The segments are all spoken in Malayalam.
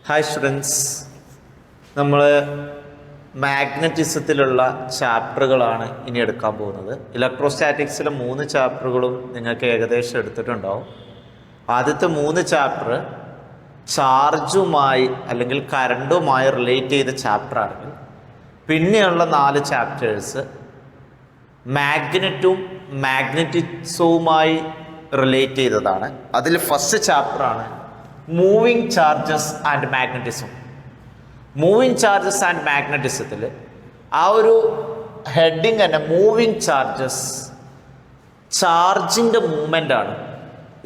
ഹായ് സ്റ്റുഡൻസ്, നമ്മൾ മാഗ്നറ്റിസത്തിലുള്ള ചാപ്റ്ററുകളാണ് ഇനി എടുക്കാൻ പോകുന്നത്. ഇലക്ട്രോസ്റ്റാറ്റിക്സിലെ 3 ചാപ്റ്ററുകളും നിങ്ങൾക്ക് ഏകദേശം എടുത്തിട്ടുണ്ടാവും. ആദ്യത്തെ 3 ചാപ്റ്റർ ചാർജുമായി അല്ലെങ്കിൽ കറണ്ടുമായി റിലേറ്റ് ചെയ്ത ചാപ്റ്ററാണെങ്കിൽ, പിന്നെയുള്ള 4 ചാപ്റ്റേഴ്സ് മാഗ്നറ്റും മാഗ്നറ്റിസവുമായി റിലേറ്റ് ചെയ്തതാണ്. അതിൽ ഫസ്റ്റ് ചാപ്റ്ററാണ് moving charges and magnetism. Moving charges and മാഗ്നറ്റിസത്തിൽ ആ ഒരു ഹെഡിങ് തന്നെ മൂവിങ് ചാർജസ്, ചാർജിൻ്റെ മൂവ്മെൻ്റ് ആണ്.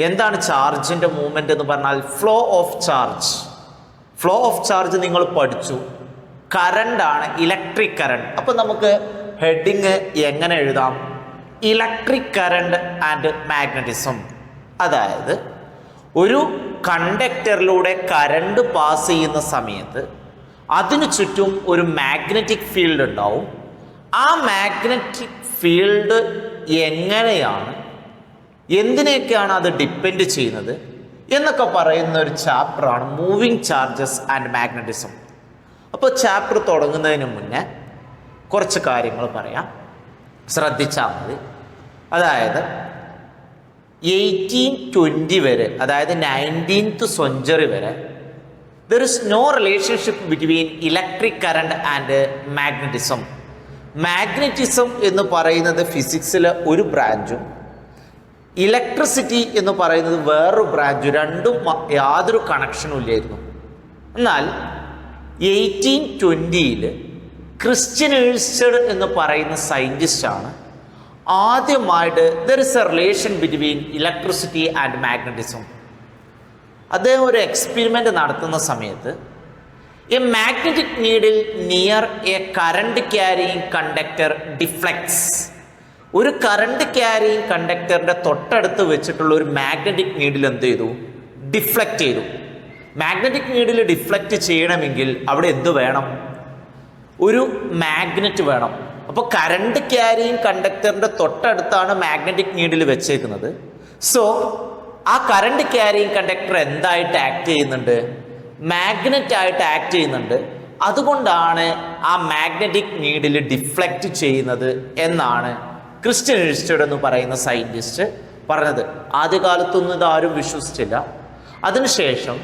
എന്താണ് ചാർജിൻ്റെ മൂവ്മെൻ്റ് എന്ന് പറഞ്ഞാൽ flow of charge. Flow of charge നിങ്ങൾ പഠിച്ചു. കറണ്ടാണ്, ഇലക്ട്രിക് കറണ്ട്. അപ്പോൾ നമുക്ക് ഹെഡിങ് എങ്ങനെ എഴുതാം? Electric current and magnetism. അതായത് ഒരു കണ്ടക്ടറിലൂടെ കറണ്ട് പാസ് ചെയ്യുന്ന സമയത്ത് അതിനു ചുറ്റും ഒരു മാഗ്നറ്റിക് ഫീൽഡ് ഉണ്ടാവും. ആ മാഗ്നറ്റിക് ഫീൽഡ് എങ്ങനെയാണ്, എന്തിനൊക്കെയാണ് അത് ഡിപ്പെൻഡ് ചെയ്യുന്നത് എന്നൊക്കെ പറയുന്ന ഒരു ചാപ്റ്ററാണ് മൂവിങ് ചാർജസ് ആൻഡ് മാഗ്നറ്റിസം. അപ്പോൾ ചാപ്റ്റർ തുടങ്ങുന്നതിന് മുന്നേ കുറച്ച് കാര്യങ്ങൾ പറയാം, ശ്രദ്ധിച്ചാൽ മതി. അതായത് 1820 വരെ, അതായത് 19th century വരെ there is no relationship between electric current and magnetism. Magnetism എന്ന് പറയുന്നത് ഫിസിക്സിലെ ഒരു ബ്രാഞ്ചും ഇലക്ട്രിസിറ്റി എന്ന് പറയുന്നത് വേറൊരു ബ്രാഞ്ചും, രണ്ടും യാതൊരു കണക്ഷനും ഇല്ലായിരുന്നു. എന്നാൽ 1820 ക്രിസ്ത്യൻ ഏഴ്സ്റ്റഡ് എന്ന് പറയുന്ന സയൻറ്റിസ്റ്റാണ് ആദ്യമായിട്ട് there is a relation between electricity and magnetism. അദ്ദേഹം ഒരു എക്സ്പെരിമെൻ്റ് നടത്തുന്ന സമയത്ത് a magnetic needle near a current carrying conductor deflects. ഒരു കറണ്ട് ക്യാരിയിങ് കണ്ടക്ടറിൻ്റെ തൊട്ടടുത്ത് വെച്ചിട്ടുള്ള ഒരു മാഗ്നറ്റിക് നീഡിൽ എന്ത് ചെയ്തു? ഡിഫ്ലക്റ്റ് ചെയ്തു. മാഗ്നറ്റിക് നീഡിൽ ഡിഫ്ലക്റ്റ് ചെയ്യണമെങ്കിൽ അവിടെ എന്ത് വേണം? ഒരു മാഗ്നറ്റ് വേണം. അപ്പോൾ കറണ്ട് ക്യാരിയിങ് കണ്ടക്ടറിൻ്റെ തൊട്ടടുത്താണ് മാഗ്നറ്റിക് നീഡിൽ വെച്ചേക്കുന്നത്. സോ ആ കറണ്ട് ക്യാരിയിങ് കണ്ടക്ടർ എന്തായിട്ട് ആക്ട് ചെയ്യുന്നുണ്ട്? മാഗ്നറ്റ് ആയിട്ട് ആക്ട് ചെയ്യുന്നുണ്ട്. അതുകൊണ്ടാണ് ആ മാഗ്നറ്റിക് നീഡിൽ ഡിഫ്ലക്റ്റ് ചെയ്യുന്നത് എന്നാണ് ക്രിസ്ത്യൻ ഏഴ്സ്റ്റഡ് എന്ന് പറയുന്ന സയൻറ്റിസ്റ്റ് പറഞ്ഞത്. ആദ്യകാലത്തൊന്നും ഇതാരും വിശ്വസിച്ചില്ല. അതിനുശേഷം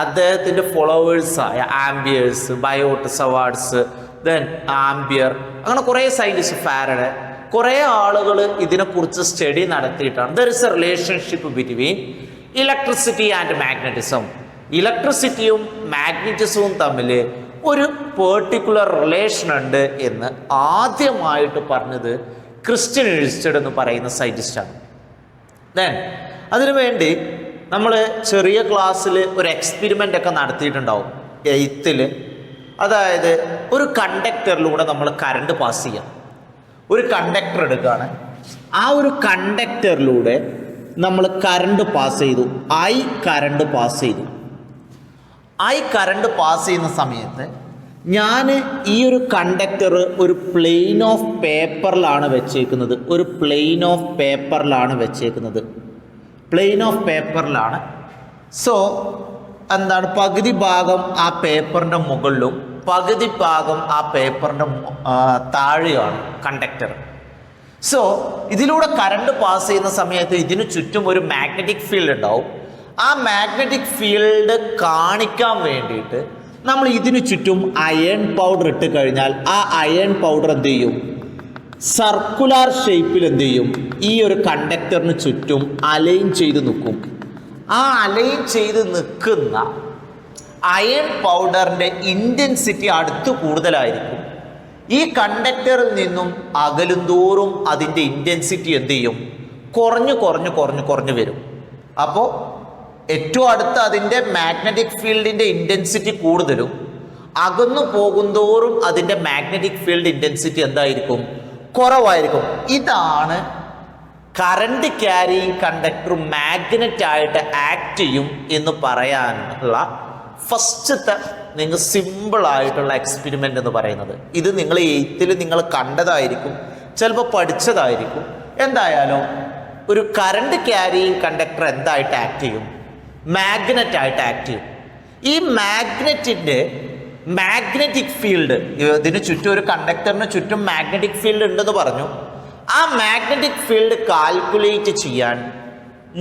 അദ്ദേഹത്തിൻ്റെ ഫോളോവേഴ്സായ Ampere's, Biot Savart's, then Ampere, അങ്ങനെ കുറേ സയൻറ്റിസ്റ്റ്, ഫാരഡെ, കുറേ ആളുകൾ ഇതിനെക്കുറിച്ച് സ്റ്റഡി നടത്തിയിട്ടാണ് there is a relationship between electricity and magnetism. ഇലക്ട്രിസിറ്റിയും മാഗ്നറ്റിസവും തമ്മിൽ ഒരു പെർട്ടിക്കുലർ റിലേഷൻ ഉണ്ട് എന്ന് ആദ്യമായിട്ട് പറഞ്ഞത് ക്രിസ്ത്യൻ ഏഴ്സ്റ്റഡ് എന്ന് പറയുന്ന സയൻറ്റിസ്റ്റാണ്. ദെൻ അതിനുവേണ്ടി നമ്മൾ ചെറിയ ക്ലാസ്സിൽ ഒരു എക്സ്പെരിമെൻ്റ് ഒക്കെ നടത്തിയിട്ടുണ്ടാവും 8th. അതായത് ഒരു കണ്ടക്ടറിലൂടെ നമ്മൾ കറണ്ട് പാസ് ചെയ്യാം. ഒരു കണ്ടക്ടർ എടുക്കുകയാണ്, ആ ഒരു കണ്ടക്ടറിലൂടെ നമ്മൾ കറണ്ട് പാസ് ചെയ്തു, കറണ്ട് പാസ് ചെയ്തു. കറണ്ട് പാസ് ചെയ്യുന്ന സമയത്ത് ഞാൻ ഈ ഒരു കണ്ടക്ടർ ഒരു പ്ലെയിൻ ഓഫ് പേപ്പറിലാണ് വെച്ചേക്കുന്നത്. ഒരു പ്ലെയിൻ ഓഫ് പേപ്പറിലാണ് വെച്ചേക്കുന്നത്. Plain of പേപ്പറിലാണ്. സോ എന്താണ്, പകുതി ഭാഗം ആ പേപ്പറിൻ്റെ മുകളിലും പകുതി ഭാഗം ആ പേപ്പറിൻ്റെ താഴെയാണ് കണ്ടക്ടർ. സോ ഇതിലൂടെ കറണ്ട് പാസ് ചെയ്യുന്ന സമയത്ത് ഇതിന് ചുറ്റും ഒരു മാഗ്നറ്റിക് ഫീൽഡ് ഉണ്ടാവും. ആ മാഗ്നറ്റിക് ഫീൽഡ് കാണിക്കാൻ വേണ്ടിയിട്ട് നമ്മൾ ഇതിന് ചുറ്റും അയൺ പൗഡർ ഇട്ട് കഴിഞ്ഞാൽ ആ അയൺ പൗഡർ എന്ത് ചെയ്യും? സർക്കുലർ ഷേപ്പിൽ എന്ത് ചെയ്യും? ഈ ഒരു കണ്ടക്ടറിന് ചുറ്റും അലൈൻ ചെയ്ത് നിൽക്കും. ആ അലൈൻ ചെയ്ത് നിൽക്കുന്ന അയൺ പൗഡറിൻ്റെ ഇൻറ്റൻസിറ്റി അടുത്ത് കൂടുതലായിരിക്കും. ഈ കണ്ടക്ടറിൽ നിന്നും അകലും തോറും അതിൻ്റെ ഇൻറ്റൻസിറ്റി എന്ത് ചെയ്യും? കുറഞ്ഞു വരും. അപ്പോൾ ഏറ്റവും അടുത്ത് അതിൻ്റെ മാഗ്നറ്റിക് ഫീൽഡിൻ്റെ ഇൻറ്റൻസിറ്റി കൂടുതലും, അകന്നു പോകുന്തോറും അതിൻ്റെ മാഗ്നറ്റിക് ഫീൽഡ് ഇൻറ്റൻസിറ്റി എന്തായിരിക്കും? കുറവായിരിക്കും. ഇതാണ് കറണ്ട് ക്യാരിയിങ് കണ്ടക്ടർ മാഗ്നറ്റ് ആയിട്ട് ആക്ട് ചെയ്യും എന്ന് പറയാനുള്ള ഫസ്റ്റത്തെ നിങ്ങൾ സിമ്പിളായിട്ടുള്ള എക്സ്പെരിമെൻ്റ് എന്ന് പറയുന്നത്. ഇത് നിങ്ങൾ 8th നിങ്ങൾ കണ്ടതായിരിക്കും, ചിലപ്പോൾ പഠിച്ചതായിരിക്കും. എന്തായാലും ഒരു കറണ്ട് ക്യാരിയിങ് കണ്ടക്ടർ എന്തായിട്ട് ആക്ട് ചെയ്യും? മാഗ്നറ്റ് ആയിട്ട് ആക്ട് ചെയ്യും. ഈ മാഗ്നറ്റിൻ്റെ മാഗ്നറ്റിക് ഫീൽഡ്, ഇതിന് ചുറ്റും ഒരു കണ്ടക്ടറിന് ചുറ്റും മാഗ്നറ്റിക് ഫീൽഡ് ഉണ്ടെന്ന് പറഞ്ഞു. ആ മാഗ്നറ്റിക് ഫീൽഡ് കാൽക്കുലേറ്റ് ചെയ്യാൻ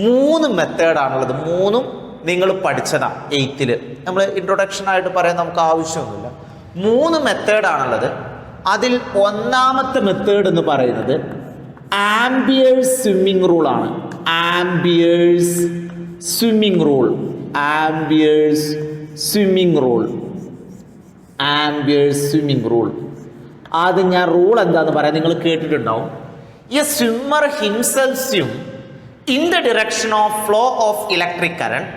3 മെത്തേഡാണുള്ളത്. 3 നിങ്ങൾ പഠിച്ചതാണ് 8ൽ. നമ്മൾ ഇൻട്രൊഡക്ഷൻ ആയിട്ട് പറയാൻ നമുക്ക് ആവശ്യമൊന്നുമില്ല. 3 മെത്തേഡാണുള്ളത്. അതിൽ ഒന്നാമത്തെ മെത്തേഡ് എന്ന് പറയുന്നത് ആംബിയേഴ്സ് സ്വിമ്മിംഗ് റൂളാണ്. Ampere's swimming rule. Ampere's swimming rule. Ampere's swimming rule. ആദ്യം ഞാൻ റൂൾ എന്താന്ന് പറയാം, നിങ്ങൾ കേട്ടിട്ടുണ്ടാവും. A swimmer himself swim in the direction of flow of electric current,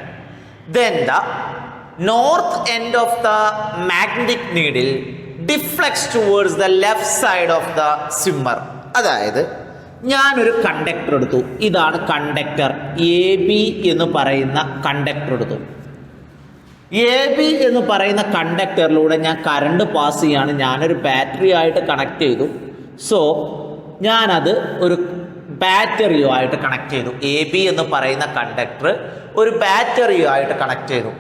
then the north end of the magnetic needle deflects towards the left side of the swimmer. അതായത് ഞാനൊരു കണ്ടക്ടർ എടുത്തു. ഇതാണ് കണ്ടക്ടർ. എ ബി എന്ന് പറയുന്ന കണ്ടക്ടർ എടുത്തു. എ ബി എന്ന് പറയുന്ന കണ്ടക്ടറിലൂടെ ഞാൻ കറണ്ട് പാസ് ചെയ്യാണ്. ഞാനൊരു ബാറ്ററി ആയിട്ട് കണക്ട് ചെയ്തു. സോ ഞാനത് ഒരു ബാറ്ററിയുമായിട്ട് കണക്ട് ചെയ്തു. എ ബി എന്ന് പറയുന്ന കണ്ടക്ടർ ഒരു ബാറ്ററിയുമായിട്ട് കണക്ട് ചെയ്തു.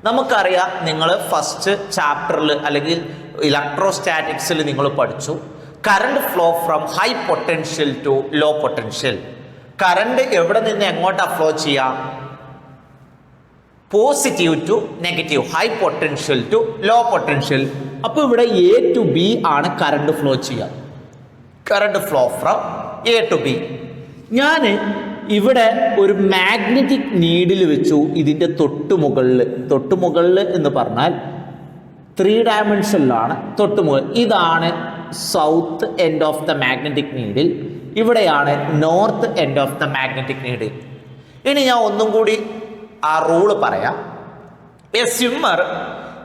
നമുക്കറിയാം, നിങ്ങൾ ഫസ്റ്റ് ചാപ്റ്ററിൽ അല്ലെങ്കിൽ ഇലക്ട്രോസ്റ്റാറ്റിക്സിൽ നിങ്ങൾ പഠിച്ചു current flow from high potential to low potential. Current എവിടെ നിന്ന് എങ്ങോട്ടാണ് ഫ്ലോ ചെയ്യാം? Positive to negative, high potential to low potential. അപ്പോൾ ഇവിടെ എ ടു ബി ആണ് കറണ്ട് ഫ്ലോ ചെയ്യുക. Current flow from A to B. ഞാൻ ഇവിടെ ഒരു മാഗ്നറ്റിക് നീഡിൽ വെച്ചു. ഇതിൻ്റെ തൊട്ടുമുകളിൽ എന്ന് പറഞ്ഞാൽ 3 ഡയമെൻഷനിലാണ് തൊട്ടുമുകൾ. ഇതാണ് south end of the magnetic needle. ഇവിടെയാണ് north end of the magnetic needle. ഇനി ഞാൻ ഒന്നും കൂടി ആ റൂള് പറയാം. A swimmer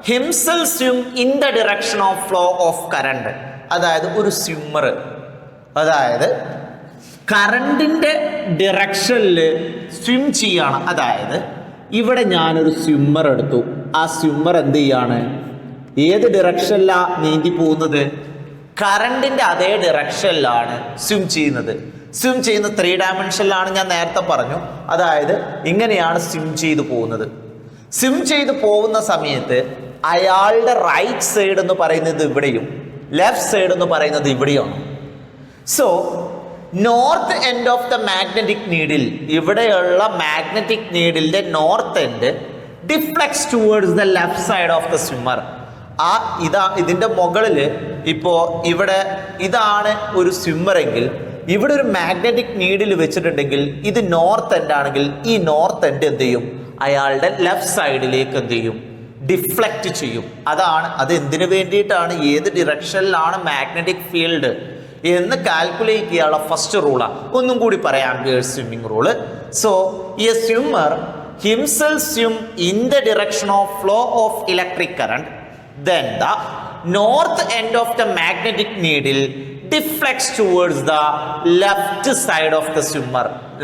himself swim in the direction of flow of current. അതായത് ഒരു സ്വിമ്മർ, അതായത് കറണ്ടിൻ്റെ ഡിറക്ഷനിൽ സ്വിം ചെയ്യാണ്. അതായത് ഇവിടെ ഞാനൊരു സ്വിമ്മർ എടുത്തു. ആ സ്വിമ്മർ എന്ത് ചെയ്യാണ്? ഏത് ഡിറക്ഷനിലാണ് നീന്തി പോകുന്നത്? കറണ്ടിൻ്റെ അതേ ഡിറക്ഷനിലാണ് സ്വിം ചെയ്യുന്നത്. സ്വിം ചെയ്യുന്ന 3 ഡയമെൻഷനിലാണ്, ഞാൻ നേരത്തെ പറഞ്ഞു. അതായത് ഇങ്ങനെയാണ് സ്വിം ചെയ്തു പോകുന്നത്. സ്വിം ചെയ്തു പോകുന്ന സമയത്ത് അയാളുടെ റൈറ്റ് സൈഡ് എന്ന് പറയുന്നത് ഇവിടെയും ലെഫ്റ്റ് സൈഡ് എന്ന് പറയുന്നത് ഇവിടെയാണ്. So north end of the magnetic needle, ഇവിടെയുള്ള മാഗ്നറ്റിക് നീഡിലിന്റെ north end deflects towards the left side of the swimmer. ഇതിന്റെ മുകളിൽ ഇപ്പോൾ ഇവിടെ ഇതാണ് ഒരു സ്വിമ്മർ എങ്കിൽ ഇവിടെ ഒരു മാഗ്നറ്റിക് നീഡിൽ വെച്ചിട്ടുണ്ടെങ്കിൽ ഇത് നോർത്ത് എൻഡ് ആണെങ്കിൽ ഈ നോർത്ത് എൻഡ് എന്ത് ചെയ്യും? അയാളുടെ ലെഫ്റ്റ് സൈഡിലേക്ക് എന്ത് ചെയ്യും? ഡിഫ്ലക്റ്റ് ചെയ്യും. അത് എന്തിനു വേണ്ടിയിട്ടാണ്? ഏത് ഡിറക്ഷനിലാണ് മാഗ്നറ്റിക് ഫീൽഡ് എന്ന് കാൽക്കുലേറ്റ് ചെയ്യാനുള്ള ഫസ്റ്റ് റൂളാണ്. ഒന്നും കൂടി പറയാം, amperes swimming rule. So A swimmer himself swim in the direction of flow of electric current, then the north end of the magnetic needle deflects towards the left side of the swimmer.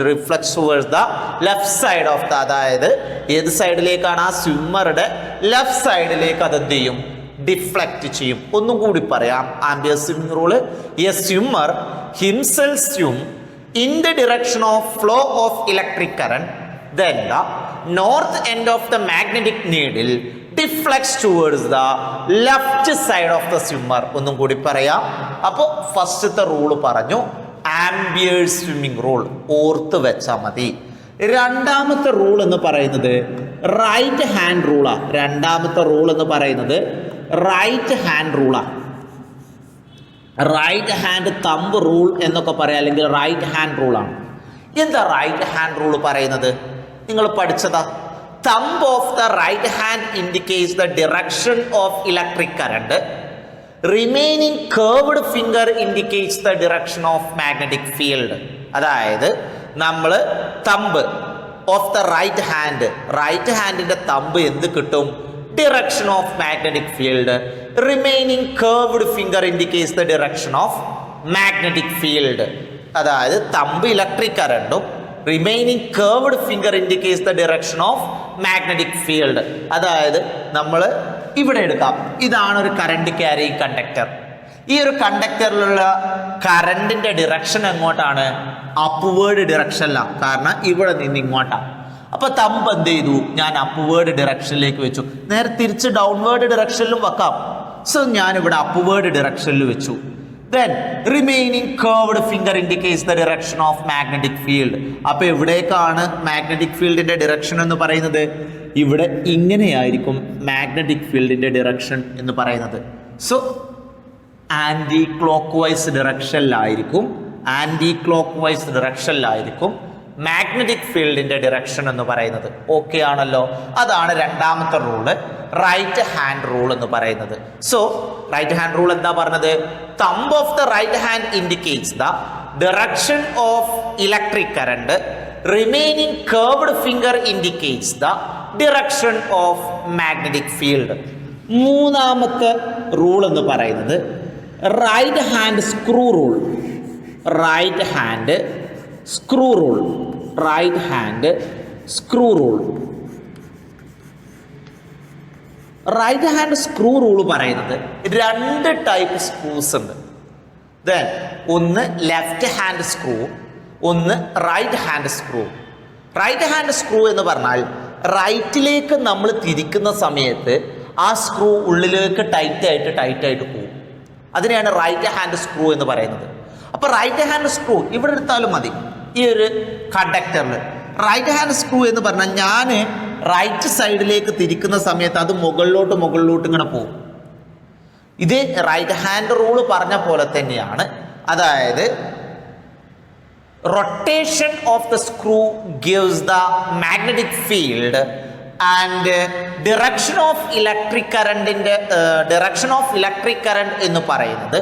Reflects towards the left side of the, അതായത് ഏത് സൈഡിലേക്കാണ്? ആ സ്വിമ്മറുടെ ലെഫ്റ്റ് സൈഡിലേക്ക് അത് എന്ത് ചെയ്യും? ഡിഫ്ലക്റ്റ് ചെയ്യും. ഒന്നും കൂടി പറയാം, ampere swimming rule. A swimmer himself swim in the direction of flow of electric current, then the north end of the magnetic needle deflects towards the left side of the swimmer. ഒന്നും കൂടി പറയാം. അപ്പോൾ ഫസ്റ്റത്തെ റൂള് പറഞ്ഞു, ആംബിയേഴ്സ് സ്വിമ്മിംഗ് റൂൾ. ഓർത്ത് വെച്ചാൽ മതി. രണ്ടാമത്തെ റൂൾ എന്ന് പറയുന്നത് റൈറ്റ് ഹാൻഡ് റൂളാണ്. രണ്ടാമത്തെ റൂൾ എന്ന് പറയുന്നത് റൈറ്റ് ഹാൻഡ് റൂളാണ്. റൈറ്റ് ഹാൻഡ് തമ്പ് റൂൾ എന്നൊക്കെ പറയാം, അല്ലെങ്കിൽ റൈറ്റ് ഹാൻഡ് റൂളാണ്. എന്താ റൈറ്റ് ഹാൻഡ് റൂൾ പറയുന്നത്? നിങ്ങൾ പഠിച്ചതാ. Thumb of the right hand indicates the direction of electric current. Remaining curved finger indicates the direction of magnetic field. അതായത് നമ്മൾ തമ്പ് ഓഫ് ദ റൈറ്റ് ഹാൻഡിന്റെ തമ്പ് എന്ത് കിട്ടും? direction of magnetic field. Remaining curved finger indicates the direction of magnetic field. അതായത് തമ്പ് ഇലക്ട്രിക് കറണ്ടും remaining curved finger indicates the direction of magnetic field. അതായത് നമ്മൾ ഇവിടെ എടുക്കാം, ഇതാണ് ഒരു കറണ്ട് ക്യാരിയിങ് കണ്ടക്ടർ. ഈ ഒരു കണ്ടക്ടറിലുള്ള കറണ്ടിന്റെ ഡിറക്ഷൻ എങ്ങോട്ടാണ്? അപ്വേർഡ് ഡിറക്ഷനിലാണ്. കാരണം ഇവിടെ നിന്ന് ഇങ്ങോട്ടാണ്. അപ്പോൾ തമ്പ് എന്ത് ചെയ്തു, ഞാൻ അപ്വേർഡ് ഡിറക്ഷനിലേക്ക് വെച്ചു. നേരെ തിരിച്ച് ഡൗൺവേർഡ് ഡിറക്ഷനിലും വെക്കാം. സോ ഞാനിവിടെ അപ്വേർഡ് ഡിറക്ഷനിൽ വെച്ചു. Then remaining curved finger indicates the direction of magnetic field. അപ്പോൾ എവിടേക്കാണ് മാഗ്നറ്റിക് ഫീൽഡിന്റെ ഡിറക്ഷൻ എന്ന് പറയുന്നത്? ഇവിടെ ഇങ്ങനെയായിരിക്കും മാഗ്നറ്റിക് ഫീൽഡിന്റെ ഡിറക്ഷൻ എന്ന് പറയുന്നത്. സോ ആന്റി ക്ലോക്ക് വൈസ് ഡിറക്ഷനിലായിരിക്കും മാഗ്നറ്റിക് ഫീൽഡിന്റെ ഡിറക്ഷൻ എന്ന് പറയുന്നത്. ഓക്കെ ആണല്ലോ? അതാണ് രണ്ടാമത്തെ റൂള്, റൈറ്റ് ഹാൻഡ് റൂൾ എന്ന് പറയുന്നത്. സോ റൈറ്റ് ഹാൻഡ് റൂൾ എന്താ പറഞ്ഞത്? Thumb of the right hand indicates the direction of electric current, remaining curved finger indicates the direction of magnetic field. മൂന്നാമത്തെ റൂൾ എന്ന് പറയുന്നത് right hand screw rule. Right hand screw rule പറയുന്നത് രണ്ട് ടൈപ്പ് സ്ക്രൂസ് ഉണ്ട്. ദെൻ ഒന്ന് ലെഫ്റ്റ് ഹാൻഡ് സ്ക്രൂ, ഒന്ന് right hand screw. Right hand screw എന്ന് പറഞ്ഞാൽ റൈറ്റിലേക്ക് നമ്മൾ തിരിക്കുന്ന സമയത്ത് ആ സ്ക്രൂ ഉള്ളിലേക്ക് ടൈറ്റായിട്ട് പോകും. അതിനെയാണ് റൈറ്റ് ഹാൻഡ് സ്ക്രൂ എന്ന് പറയുന്നത്. അപ്പോൾ റൈറ്റ് ഹാൻഡ് സ്ക്രൂ ഇവിടെ എടുത്താലും മതി. ഈ ഒരു കണ്ടക്ടറിൽ റൈറ്റ് ഹാൻഡ് സ്ക്രൂ എന്ന് പറഞ്ഞാൽ ഞാൻ റൈറ്റ് സൈഡിലേക്ക് തിരിക്കുന്ന സമയത്ത് അത് മുകളിലോട്ട് ഇങ്ങനെ പോകും. ഇത് റൈറ്റ് ഹാൻഡ് റൂൾ പറഞ്ഞ പോലെ തന്നെയാണ്. അതായത് rotation of the screw gives the magnetic field and direction of electric current എന്ന് പറയുന്നത്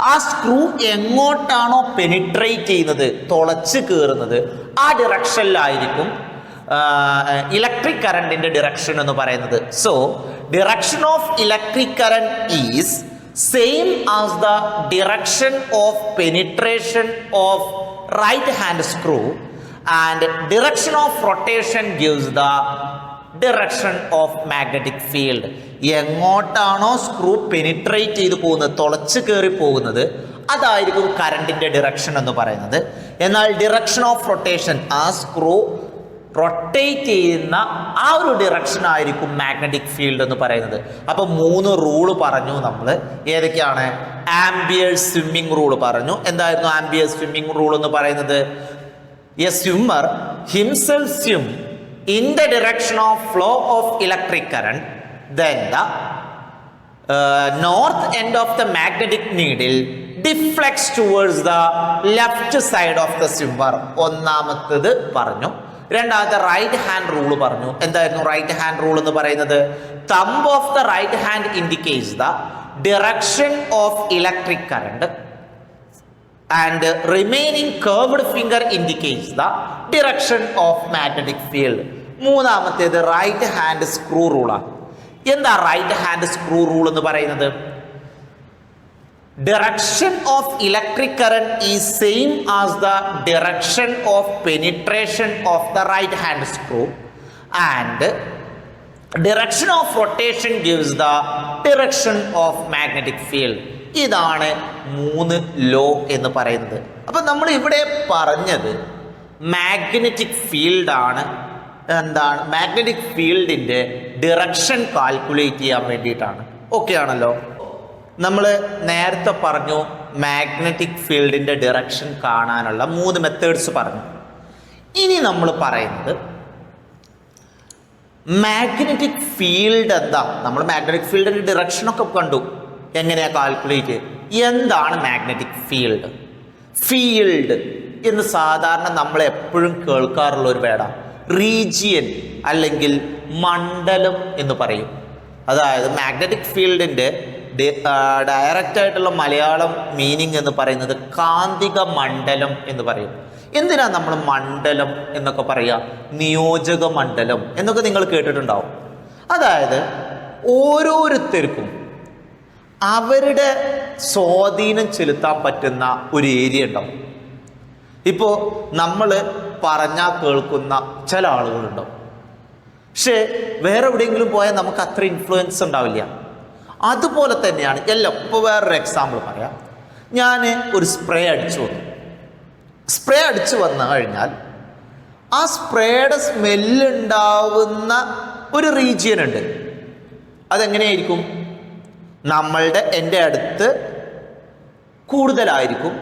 ആ സ്ക്രൂ എങ്ങോട്ടാണോ പെനിട്രേറ്റ് ചെയ്യുന്നത്, തുളച്ച് കയറുന്നത്, ആ ഡിറക്ഷനിലായിരിക്കും ഇലക്ട്രിക് കറണ്ടിന്റെ ഡിറക്ഷൻ എന്ന് പറയുന്നത്. So direction of electric current is same as the direction of penetration of right hand screw and direction of rotation gives the direction of magnetic field. എങ്ങോട്ടാണോ സ്ക്രൂ പെനിട്രേറ്റ് ചെയ്ത് പോകുന്നത്, തുളച്ച് കയറി പോകുന്നത്, അതായിരിക്കും കറണ്ടിന്റെ ഡിറക്ഷൻ എന്ന് പറയുന്നത്. എന്നാൽ ഡിറക്ഷൻ ഓഫ് റൊട്ടേഷൻ, ആ സ്ക്രൂ റൊട്ടേറ്റ് ചെയ്യുന്ന ആ ഒരു ഡിറക്ഷൻ ആയിരിക്കും മാഗ്നറ്റിക് ഫീൽഡ് എന്ന് പറയുന്നത്. അപ്പൊ 3 റൂള് പറഞ്ഞു നമ്മൾ. ഏതൊക്കെയാണ്? ആംബിയർ സ്വിമ്മിംഗ് റൂൾ പറഞ്ഞു. എന്തായിരുന്നു ആംബിയർ സ്വിമ്മിംഗ് റൂൾ എന്ന് പറയുന്നത്? A swimmer himself swim in the direction of flow of electric current, then the north end of the magnetic needle deflects towards the left side of the swimmer. ഒന്നാമത്തേത് പറഞ്ഞു. രണ്ടാമത്തെ റൈറ്റ് ഹാൻഡ് റൂൾ പറഞ്ഞു. എന്തായിരുന്നു റൈറ്റ് ഹാൻഡ് റൂൾ എന്ന് പറയുന്നത്? Thumb of the right hand indicates the direction of electric current and remaining curved finger indicates the direction of magnetic field. മൂന്നാമത്തേത് റൈറ്റ് ഹാൻഡ് സ്ക്രൂ റൂളാണ്. എന്താ റൈറ്റ് ഹാൻഡ് സ്ക്രൂ റൂൾ എന്ന് പറയുന്നത്? direction of electric current is same as the direction of penetration of the right hand screw and direction of rotation gives the direction of magnetic field. ഇതാണ് 3 ലോ എന്ന് പറയുന്നത്. അപ്പം നമ്മൾ ഇവിടെ പറഞ്ഞത് മാഗ്നറ്റിക് ഫീൽഡാണ്. എന്താണ് മാഗ്നറ്റിക് ഫീൽഡിൻ്റെ ഡിറക്ഷൻ കാൽക്കുലേറ്റ് ചെയ്യാൻ വേണ്ടിയിട്ടാണ്. ഓക്കെ ആണല്ലോ? നമ്മൾ നേരത്തെ പറഞ്ഞു മാഗ്നറ്റിക് ഫീൽഡിൻ്റെ ഡിറക്ഷൻ കാണാനുള്ള 3 മെത്തേഡ്സ് പറഞ്ഞു. ഇനി നമ്മൾ പറയുന്നത് മാഗ്നറ്റിക് ഫീൽഡ് എന്താ? നമ്മൾ മാഗ്നറ്റിക് ഫീൽഡിൻ്റെ ഡിറക്ഷനൊക്കെ കണ്ടു, എങ്ങനെയാണ് കാൽക്കുലേറ്റ്. എന്താണ് മാഗ്നറ്റിക് ഫീൽഡ്? ഫീൽഡ് എന്ന് സാധാരണ നമ്മൾ എപ്പോഴും കേൾക്കാറുള്ള ഒരു വേർഡാണ്. റീജിയൻ അല്ലെങ്കിൽ മണ്ഡലം എന്ന് പറയും. അതായത് മാഗ്നറ്റിക് ഫീൽഡിൻ്റെ ഡയറക്റ്റ് ആയിട്ടുള്ള മലയാളം മീനിങ് എന്ന് പറയുന്നത് കാന്തിക മണ്ഡലം എന്ന് പറയും. എന്തിനാണ് നമ്മൾ മണ്ഡലം എന്നൊക്കെ പറയുക? നിയോജക മണ്ഡലം എന്നൊക്കെ നിങ്ങൾ കേട്ടിട്ടുണ്ടാവും. അതായത് ഓരോരുത്തർക്കും അവരുടെ സ്വാധീനം ചെലുത്താൻ പറ്റുന്ന ഒരു ഏരിയ ഉണ്ടാവും. ഇപ്പോൾ നമ്മൾ പറഞ്ഞാൽ കേൾക്കുന്ന ചില ആളുകളുണ്ടാവും, പക്ഷേ വേറെ എവിടെയെങ്കിലും പോയാൽ നമുക്ക് അത്ര ഇൻഫ്ലുവൻസ് ഉണ്ടാവില്ല. അതുപോലെ തന്നെയാണ് എല്ലാം. ഇപ്പോൾ വേറൊരു എക്സാമ്പിൾ പറയാം. ഞാൻ ഒരു സ്പ്രേ അടിച്ചു വന്നു കഴിഞ്ഞാൽ ആ സ്പ്രേയുടെ സ്മെല്ലുണ്ടാവുന്ന ഒരു റീജിയൻ ഉണ്ട്. അതെങ്ങനെയായിരിക്കും? എൻ്റെ അടുത്ത് കൂടുതലായിരിക്കും.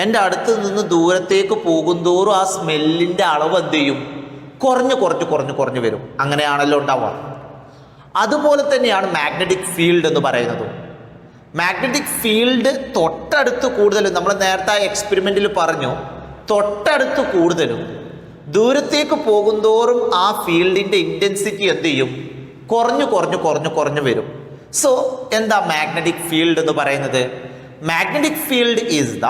എൻ്റെ അടുത്ത് നിന്ന് ദൂരത്തേക്ക് പോകുന്തോറും ആ സ്മെല്ലിൻ്റെ അളവ് എന്ത് ചെയ്യും? കുറഞ്ഞു വരും. അങ്ങനെയാണല്ലോ ഉണ്ടാവുക. അതുപോലെ തന്നെയാണ് മാഗ്നറ്റിക് ഫീൽഡ് എന്ന് പറയുന്നത്. മാഗ്നറ്റിക് ഫീൽഡ് തൊട്ടടുത്ത് കൂടുതലും, നമ്മൾ നേരത്തെ ആ എക്സ്പെരിമെൻറ്റിൽ പറഞ്ഞു, തൊട്ടടുത്ത് കൂടുതലും ദൂരത്തേക്ക് പോകുന്തോറും ആ ഫീൽഡിൻ്റെ ഇൻറ്റൻസിറ്റി എന്ത് ചെയ്യും? കുറഞ്ഞു വരും. സോ എന്താ മാഗ്നറ്റിക് ഫീൽഡ് എന്ന് പറയുന്നത്? Magnetic field is the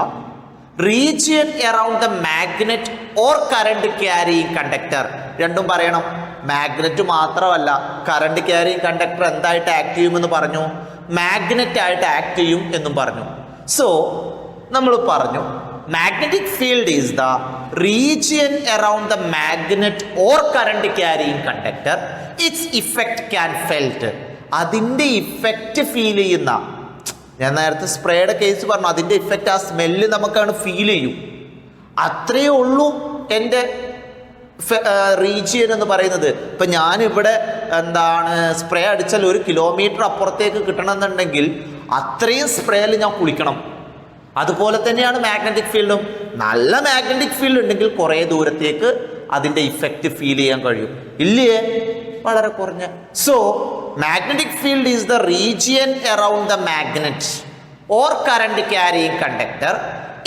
region around the magnet or current carrying conductor. രണ്ടും പറയണം. മാഗ്നറ്റ് മാത്രമല്ല, കറണ്ട് ക്യാരിയിങ് കണ്ടക്ടർ എന്തായിട്ട് ആക്ട് ചെയ്യുമെന്ന് പറഞ്ഞു? മാഗ്നറ്റ് ആയിട്ട് ആക്ട് ചെയ്യും എന്നും പറഞ്ഞു. സോ നമ്മൾ പറഞ്ഞു magnetic field is the region around the magnet or current carrying conductor. Its effect can felt. അതിൻ്റെ ഇഫക്റ്റ് ഫീൽ ചെയ്യുന്ന, ഞാൻ നേരത്തെ സ്പ്രേയുടെ കേസ് പറഞ്ഞു, അതിൻ്റെ ഇഫക്റ്റ്, ആ സ്മെല്ല് നമുക്കാണ് ഫീൽ ചെയ്യും. അത്രയേ ഉള്ളൂ എൻ്റെ റീജിയൻ എന്ന് പറയുന്നത്. ഇപ്പം ഞാനിവിടെ സ്പ്രേ അടിച്ചാൽ 1 കിലോമീറ്റർ അപ്പുറത്തേക്ക് കിട്ടണമെന്നുണ്ടെങ്കിൽ അത്രയും സ്പ്രേയിൽ ഞാൻ കുളിക്കണം. അതുപോലെ തന്നെയാണ് മാഗ്നറ്റിക് ഫീൽഡും. നല്ല മാഗ്നറ്റിക് ഫീൽഡ് ഉണ്ടെങ്കിൽ കുറേ ദൂരത്തേക്ക് അതിൻ്റെ ഇഫക്റ്റ് ഫീൽ ചെയ്യാൻ കഴിയും. ഇല്ലേ? വളരെ കുറഞ്ഞ. So magnetic field is the region around the magnet or current carrying conductor.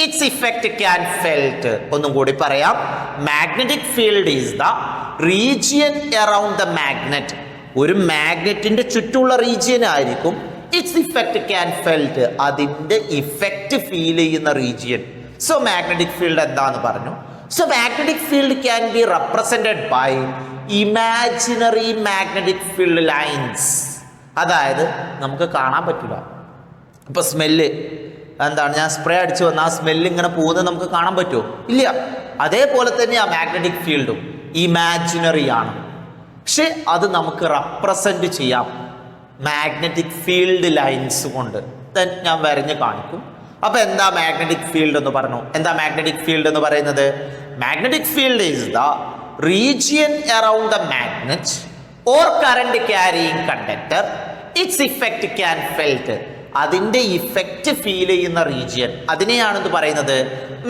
Its effect can felt. ഒന്നും കൂടി പറയാം. Magnetic field is the region around the magnet. ഒരു മാഗ്നറ്റിന്റെ ചുറ്റുമുള്ള റീജിയൻ ആയിരിക്കും ഇറ്റ്സ് ഇഫക്റ്റ് ക്യാൻ ഫെൽറ്റ്, അതിൻ്റെ ഇഫക്റ്റ് ഫീൽ ചെയ്യുന്ന റീജിയൻ. സോ മാഗ്നറ്റിക് ഫീൽഡ് എന്താന്ന് പറഞ്ഞു? So magnetic field can be represented by imaginary magnetic field lines. അതായത് നമുക്ക് കാണാൻ പറ്റില്ല. ഇപ്പൊ സ്മെല്ല് ഞാൻ സ്പ്രേ അടിച്ചു വന്ന ആ സ്മെല്ല് ഇങ്ങനെ പോകുന്നത് നമുക്ക് കാണാൻ പറ്റുമോ? ഇല്ല. അതേപോലെ തന്നെ ആ മാഗ്നറ്റിക് ഫീൽഡും ഇമാജിനറി ആണ്. പക്ഷെ അത് നമുക്ക് റെപ്രസെന്റ് ചെയ്യാം മാഗ്നറ്റിക് ഫീൽഡ് ലൈൻസ് കൊണ്ട്. ഞാൻ വരഞ്ഞ് കാണിക്കും. അപ്പൊ എന്താ മാഗ്നറ്റിക് ഫീൽഡ് എന്ന് പറഞ്ഞു? എന്താ മാഗ്നറ്റിക് ഫീൽഡ് എന്ന് പറയുന്നത്? Magnetic field is the region around the magnet or current carrying conductor. Its effect can felt. അതിൻ്റെ ഇഫക്റ്റ് ഫീൽ ചെയ്യുന്ന റീജിയൻ, അതിനെയാണെന്ന് പറയുന്നത്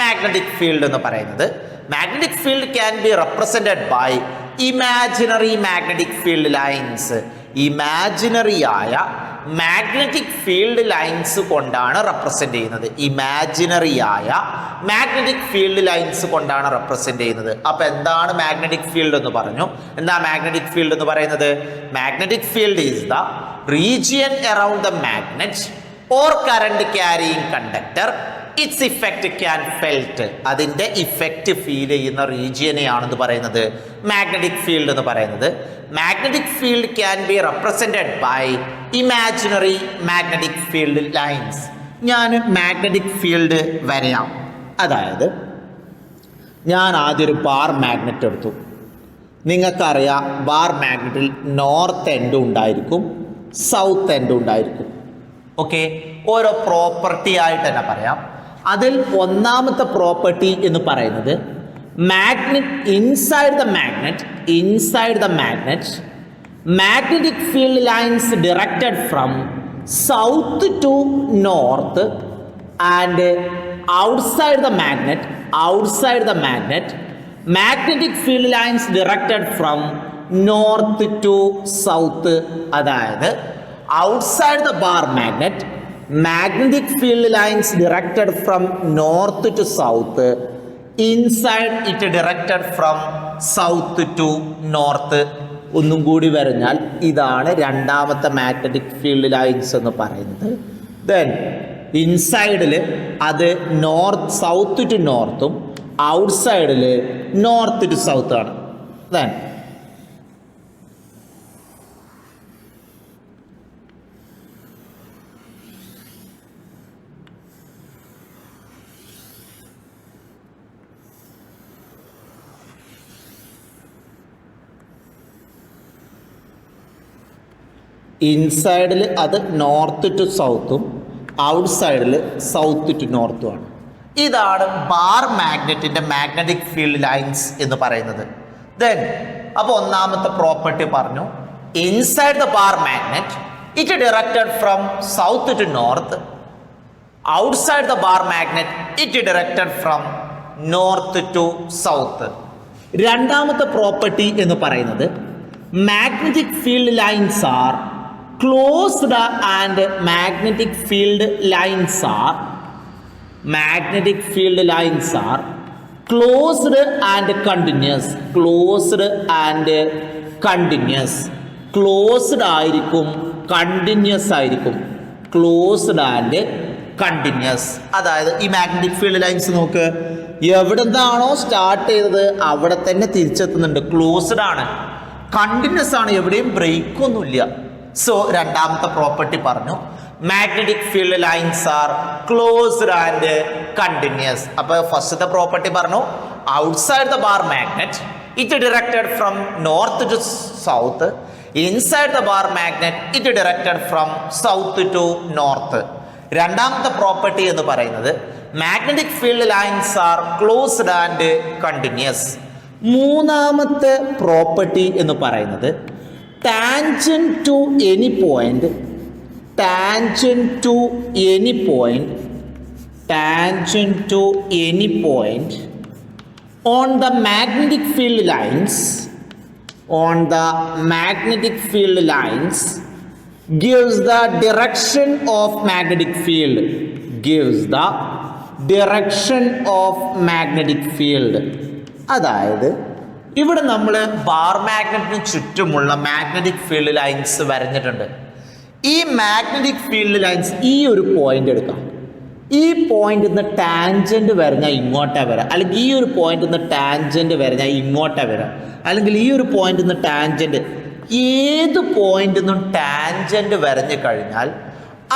മാഗ്നറ്റിക് ഫീൽഡ് എന്ന് പറയുന്നത്. Magnetic field can be represented by imaginary magnetic field lines. Imaginary ആയ മാഗ്നറ്റിക് ഫീൽഡ് ലൈൻസ് കൊണ്ടാണ് റെപ്രസെന്റ് ചെയ്യുന്നത്. ഇമാജിനറി ആയ മാഗ്നറ്റിക് ഫീൽഡ് ലൈൻസ് കൊണ്ടാണ് റെപ്രസെന്റ് ചെയ്യുന്നത്. അപ്പൊ എന്താണ് മാഗ്നറ്റിക് ഫീൽഡ് എന്ന് പറഞ്ഞു? എന്താ മാഗ്നറ്റിക് ഫീൽഡ് എന്ന് പറയുന്നത്? Magnetic field is the region around the magnet or current carrying conductor. Its effect can felt. അതിൻ്റെ ഇഫക്റ്റ് ഫീൽ ചെയ്യുന്ന റീജിയനെയാണെന്ന് പറയുന്നത് മാഗ്നറ്റിക് ഫീൽഡ് എന്ന് പറയുന്നത്. Magnetic field can be represented by imaginary magnetic field lines. ഞാൻ മാഗ്നറ്റിക് ഫീൽഡ് വരയാം. അതായത് ഞാൻ ആദ്യം ഒരു ബാർ മാഗ്നറ്റ് എടുത്തു. നിങ്ങൾക്കറിയാം ബാർ മാഗ്നറ്റിൽ നോർത്ത് എൻഡും ഉണ്ടായിരിക്കും, സൗത്ത് എൻഡും ഉണ്ടായിരിക്കും. ഓക്കെ, ഓരോ പ്രോപ്പർട്ടി ആയിട്ട് തന്നെ പറയാം. അതിൽ ഒന്നാമത്തെ പ്രോപ്പർട്ടി എന്ന് പറയുന്നത് magnet inside the magnet magnetic field lines directed from south to north and outside the magnet magnetic field lines directed from north to south. അതായത് outside the bar magnet, magnetic field lines directed from north to south, inside it directed from south to north. ഒന്നും കൂടി പറഞ്ഞാൽ ഇതാണ് രണ്ടാമത്തെ മാഗ്നറ്റിക് ഫീൽഡ് ലൈൻസ് എന്ന് പറയുന്നത്. ദെൻ ഇൻസൈഡിൽ അത് സൗത്ത് ടു നോർത്തും ഔട്ട്സൈഡിൽ നോർത്ത് ടു സൗത്ത് ആണ്. ദെൻ ഇൻസൈഡിൽ അത് നോർത്ത് ടു സൗത്തും ഔട്ട്സൈഡിൽ സൗത്ത് ടു നോർത്തും ആണ്. ഇതാണ് ബാർ മാഗ്നറ്റിൻ്റെ മാഗ്നറ്റിക് ഫീൽഡ് ലൈൻസ് എന്ന് പറയുന്നത്. ദെൻ അപ്പോൾ ഒന്നാമത്തെ പ്രോപ്പർട്ടി പറഞ്ഞു, inside the bar magnet it directed from south to north, outside the bar magnet it directed from north to south. രണ്ടാമത്തെ പ്രോപ്പർട്ടി എന്ന് പറയുന്നത് magnetic field lines are closed and magnetic field lines are closed and continuous. Closed ആയിരിക്കും, കണ്ടിന്യൂസ് ആയിരിക്കും. Closed and continuous. അതായത് ഈ മാഗ്നറ്റിക് ഫീൽഡ് ലൈൻസ് നോക്ക്, എവിടെ നിന്നാണോ സ്റ്റാർട്ട് ചെയ്തത് അവിടെ തന്നെ തിരിച്ചെത്തുന്നുണ്ട്. ക്ലോസ്ഡ് ആണ്, കണ്ടിന്യൂസ് ആണ്, എവിടെയും ബ്രേക്ക് ഒന്നുമില്ല. സോ രണ്ടാമത്തെ പ്രോപ്പർട്ടി പറഞ്ഞു, magnetic field lines are closed and continuous. അപ്പോൾ ഫസ്റ്റത്തെ പ്രോപ്പർട്ടി പറഞ്ഞു, outside the bar magnet it directed from north to south, inside the bar magnet it directed from south to north. രണ്ടാമത്തെ പ്രോപ്പർട്ടി എന്ന് പറയുന്നത് magnetic field lines are closed and continuous. മൂന്നാമത്തെ പ്രോപ്പർട്ടി എന്ന് പറയുന്നത് tangent to any point on the magnetic field lines gives the direction of magnetic field. അതായത് ഇവിടെ നമ്മൾ ബാർ മാഗ്നറ്റിന് ചുറ്റുമുള്ള മാഗ്നറ്റിക് ഫീൽഡ് ലൈൻസ് വരഞ്ഞിട്ടുണ്ട്. ഈ മാഗ്നറ്റിക് ഫീൽഡ് ലൈൻസ് ഈ ഒരു പോയിന്റ് എടുക്കാം. ഈ പോയിന്റ് നിന്ന് ടാൻജന്റ് വരഞ്ഞാൽ ഇങ്ങോട്ടാ വരാം, അല്ലെങ്കിൽ ഈ ഒരു പോയിന്റ് നിന്ന് ടാൻജന്റ് വരഞ്ഞാൽ ഇങ്ങോട്ടാ വരാം, അല്ലെങ്കിൽ ഈ ഒരു പോയിന്റ് നിന്ന് ടാൻജന്റ്, ഏത് പോയിന്റ് നിന്നും ടാൻജന്റ് വരഞ്ഞു കഴിഞ്ഞാൽ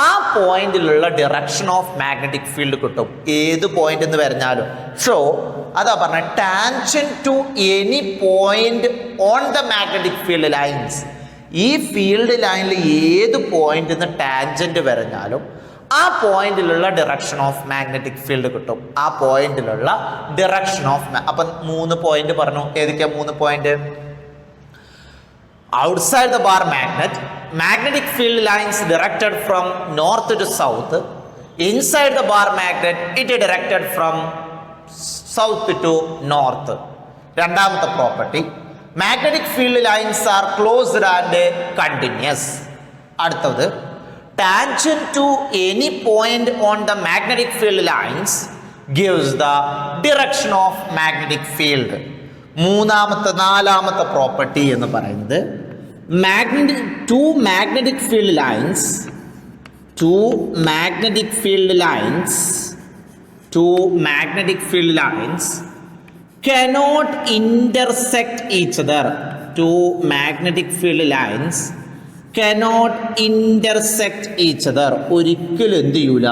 ആ പോയിന്റിലുള്ള ഡയറക്ഷൻ ഓഫ് മാഗ്നറ്റിക് ഫീൽഡ് കിട്ടും. ഏത് പോയിന്റ് എന്ന് വരഞ്ഞാലും. സോ അതാ പറഞ്ഞ tangent to any point on the magnetic field lines. ഈ ഫീൽഡ് ലൈനിൽ ഏത് പോയിന്റ് നിന്ന് ടാൻജന്റ് വരഞ്ഞാലും ആ പോയിന്റിലുള്ള ഡയറക്ഷൻ ഓഫ് മാഗ്നറ്റിക് ഫീൽഡ് കിട്ടും. ആ പോയിന്റിലുള്ള ഡയറക്ഷൻ ഓഫ് അപ്പം 3 പോയിന്റ് പറഞ്ഞു. ഏതൊക്കെയാ 3 point? Outside the bar magnet magnetic field lines directed from north to south. Inside the bar magnet it is directed from south to north. രണ്ടാമത്തെ property magnetic field lines are closed and continuous. അടുത്തത് tangent to any point on the magnetic field lines gives the direction of magnetic field. നാലാമത്തെ പ്രോപ്പർട്ടി എന്ന് പറയുന്നത് two magnetic field lines cannot intersect each other. Two magnetic field lines cannot intersect each other. ഒരിക്കലും എന്ത് ചെയ്യൂല?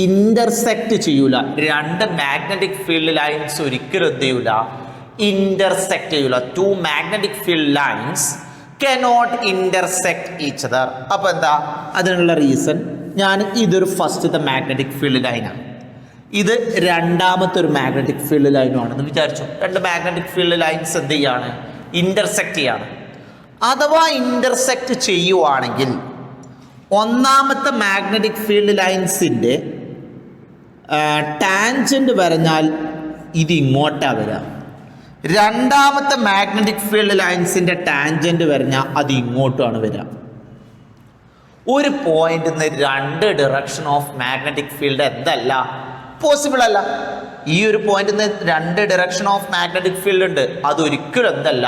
ഇന്റർസെക്ട് ചെയ്യൂല. രണ്ട് മാഗ്നറ്റിക് ഫീൽഡ് ലൈൻസ് ഒരിക്കലും എന്ത് ചെയ്യൂല? ഇന്റർസെക്ട് ചെയ്യൂല. Two magnetic field lines cannot intersect each other. അപ്പോൾ എന്താ അതിനുള്ള റീസൺ? ഇതൊരു ഫസ്റ്റത്തെ മാഗ്നറ്റിക് ഫീൽഡ് ലൈനാണ്, ഇത് രണ്ടാമത്തെ ഒരു മാഗ്നറ്റിക് ഫീൽഡ് ലൈനും ആണെന്ന് വിചാരിച്ചു. രണ്ട് മാഗ്നറ്റിക് ഫീൽഡ് ലൈൻസ് എന്ത് ചെയ്യാണ്? ഇന്റർസെക്ട് ചെയ്യാണ്. അഥവാ ഇന്റർസെക്ട് ചെയ്യുവാണെങ്കിൽ ഒന്നാമത്തെ മാഗ്നറ്റിക് ഫീൽഡ് ലൈൻസിൻ്റെ ടാൻജന്റ് വരഞ്ഞാൽ ഇത് ഇങ്ങോട്ടാ വരാം. രണ്ടാമത്തെ മാഗ്നറ്റിക് ഫീൽഡ് ലൈൻസിൻ്റെ ടാൻജന്റ് വരഞ്ഞാൽ അത് ഇങ്ങോട്ടുമാണ് വരിക. ഒരു പോയിന്റിൽ നിന്ന് രണ്ട് ഡിറക്ഷൻ ഓഫ് മാഗ്നറ്റിക് ഫീൽഡ് എന്തല്ല, പോസിബിൾ അല്ല. ഈ ഒരു പോയിന്റിൽ നിന്ന് രണ്ട് ഡിറക്ഷൻ ഓഫ് മാഗ്നറ്റിക് ഫീൽഡ് ഉണ്ട്, അതൊരിക്കലും എന്തല്ല,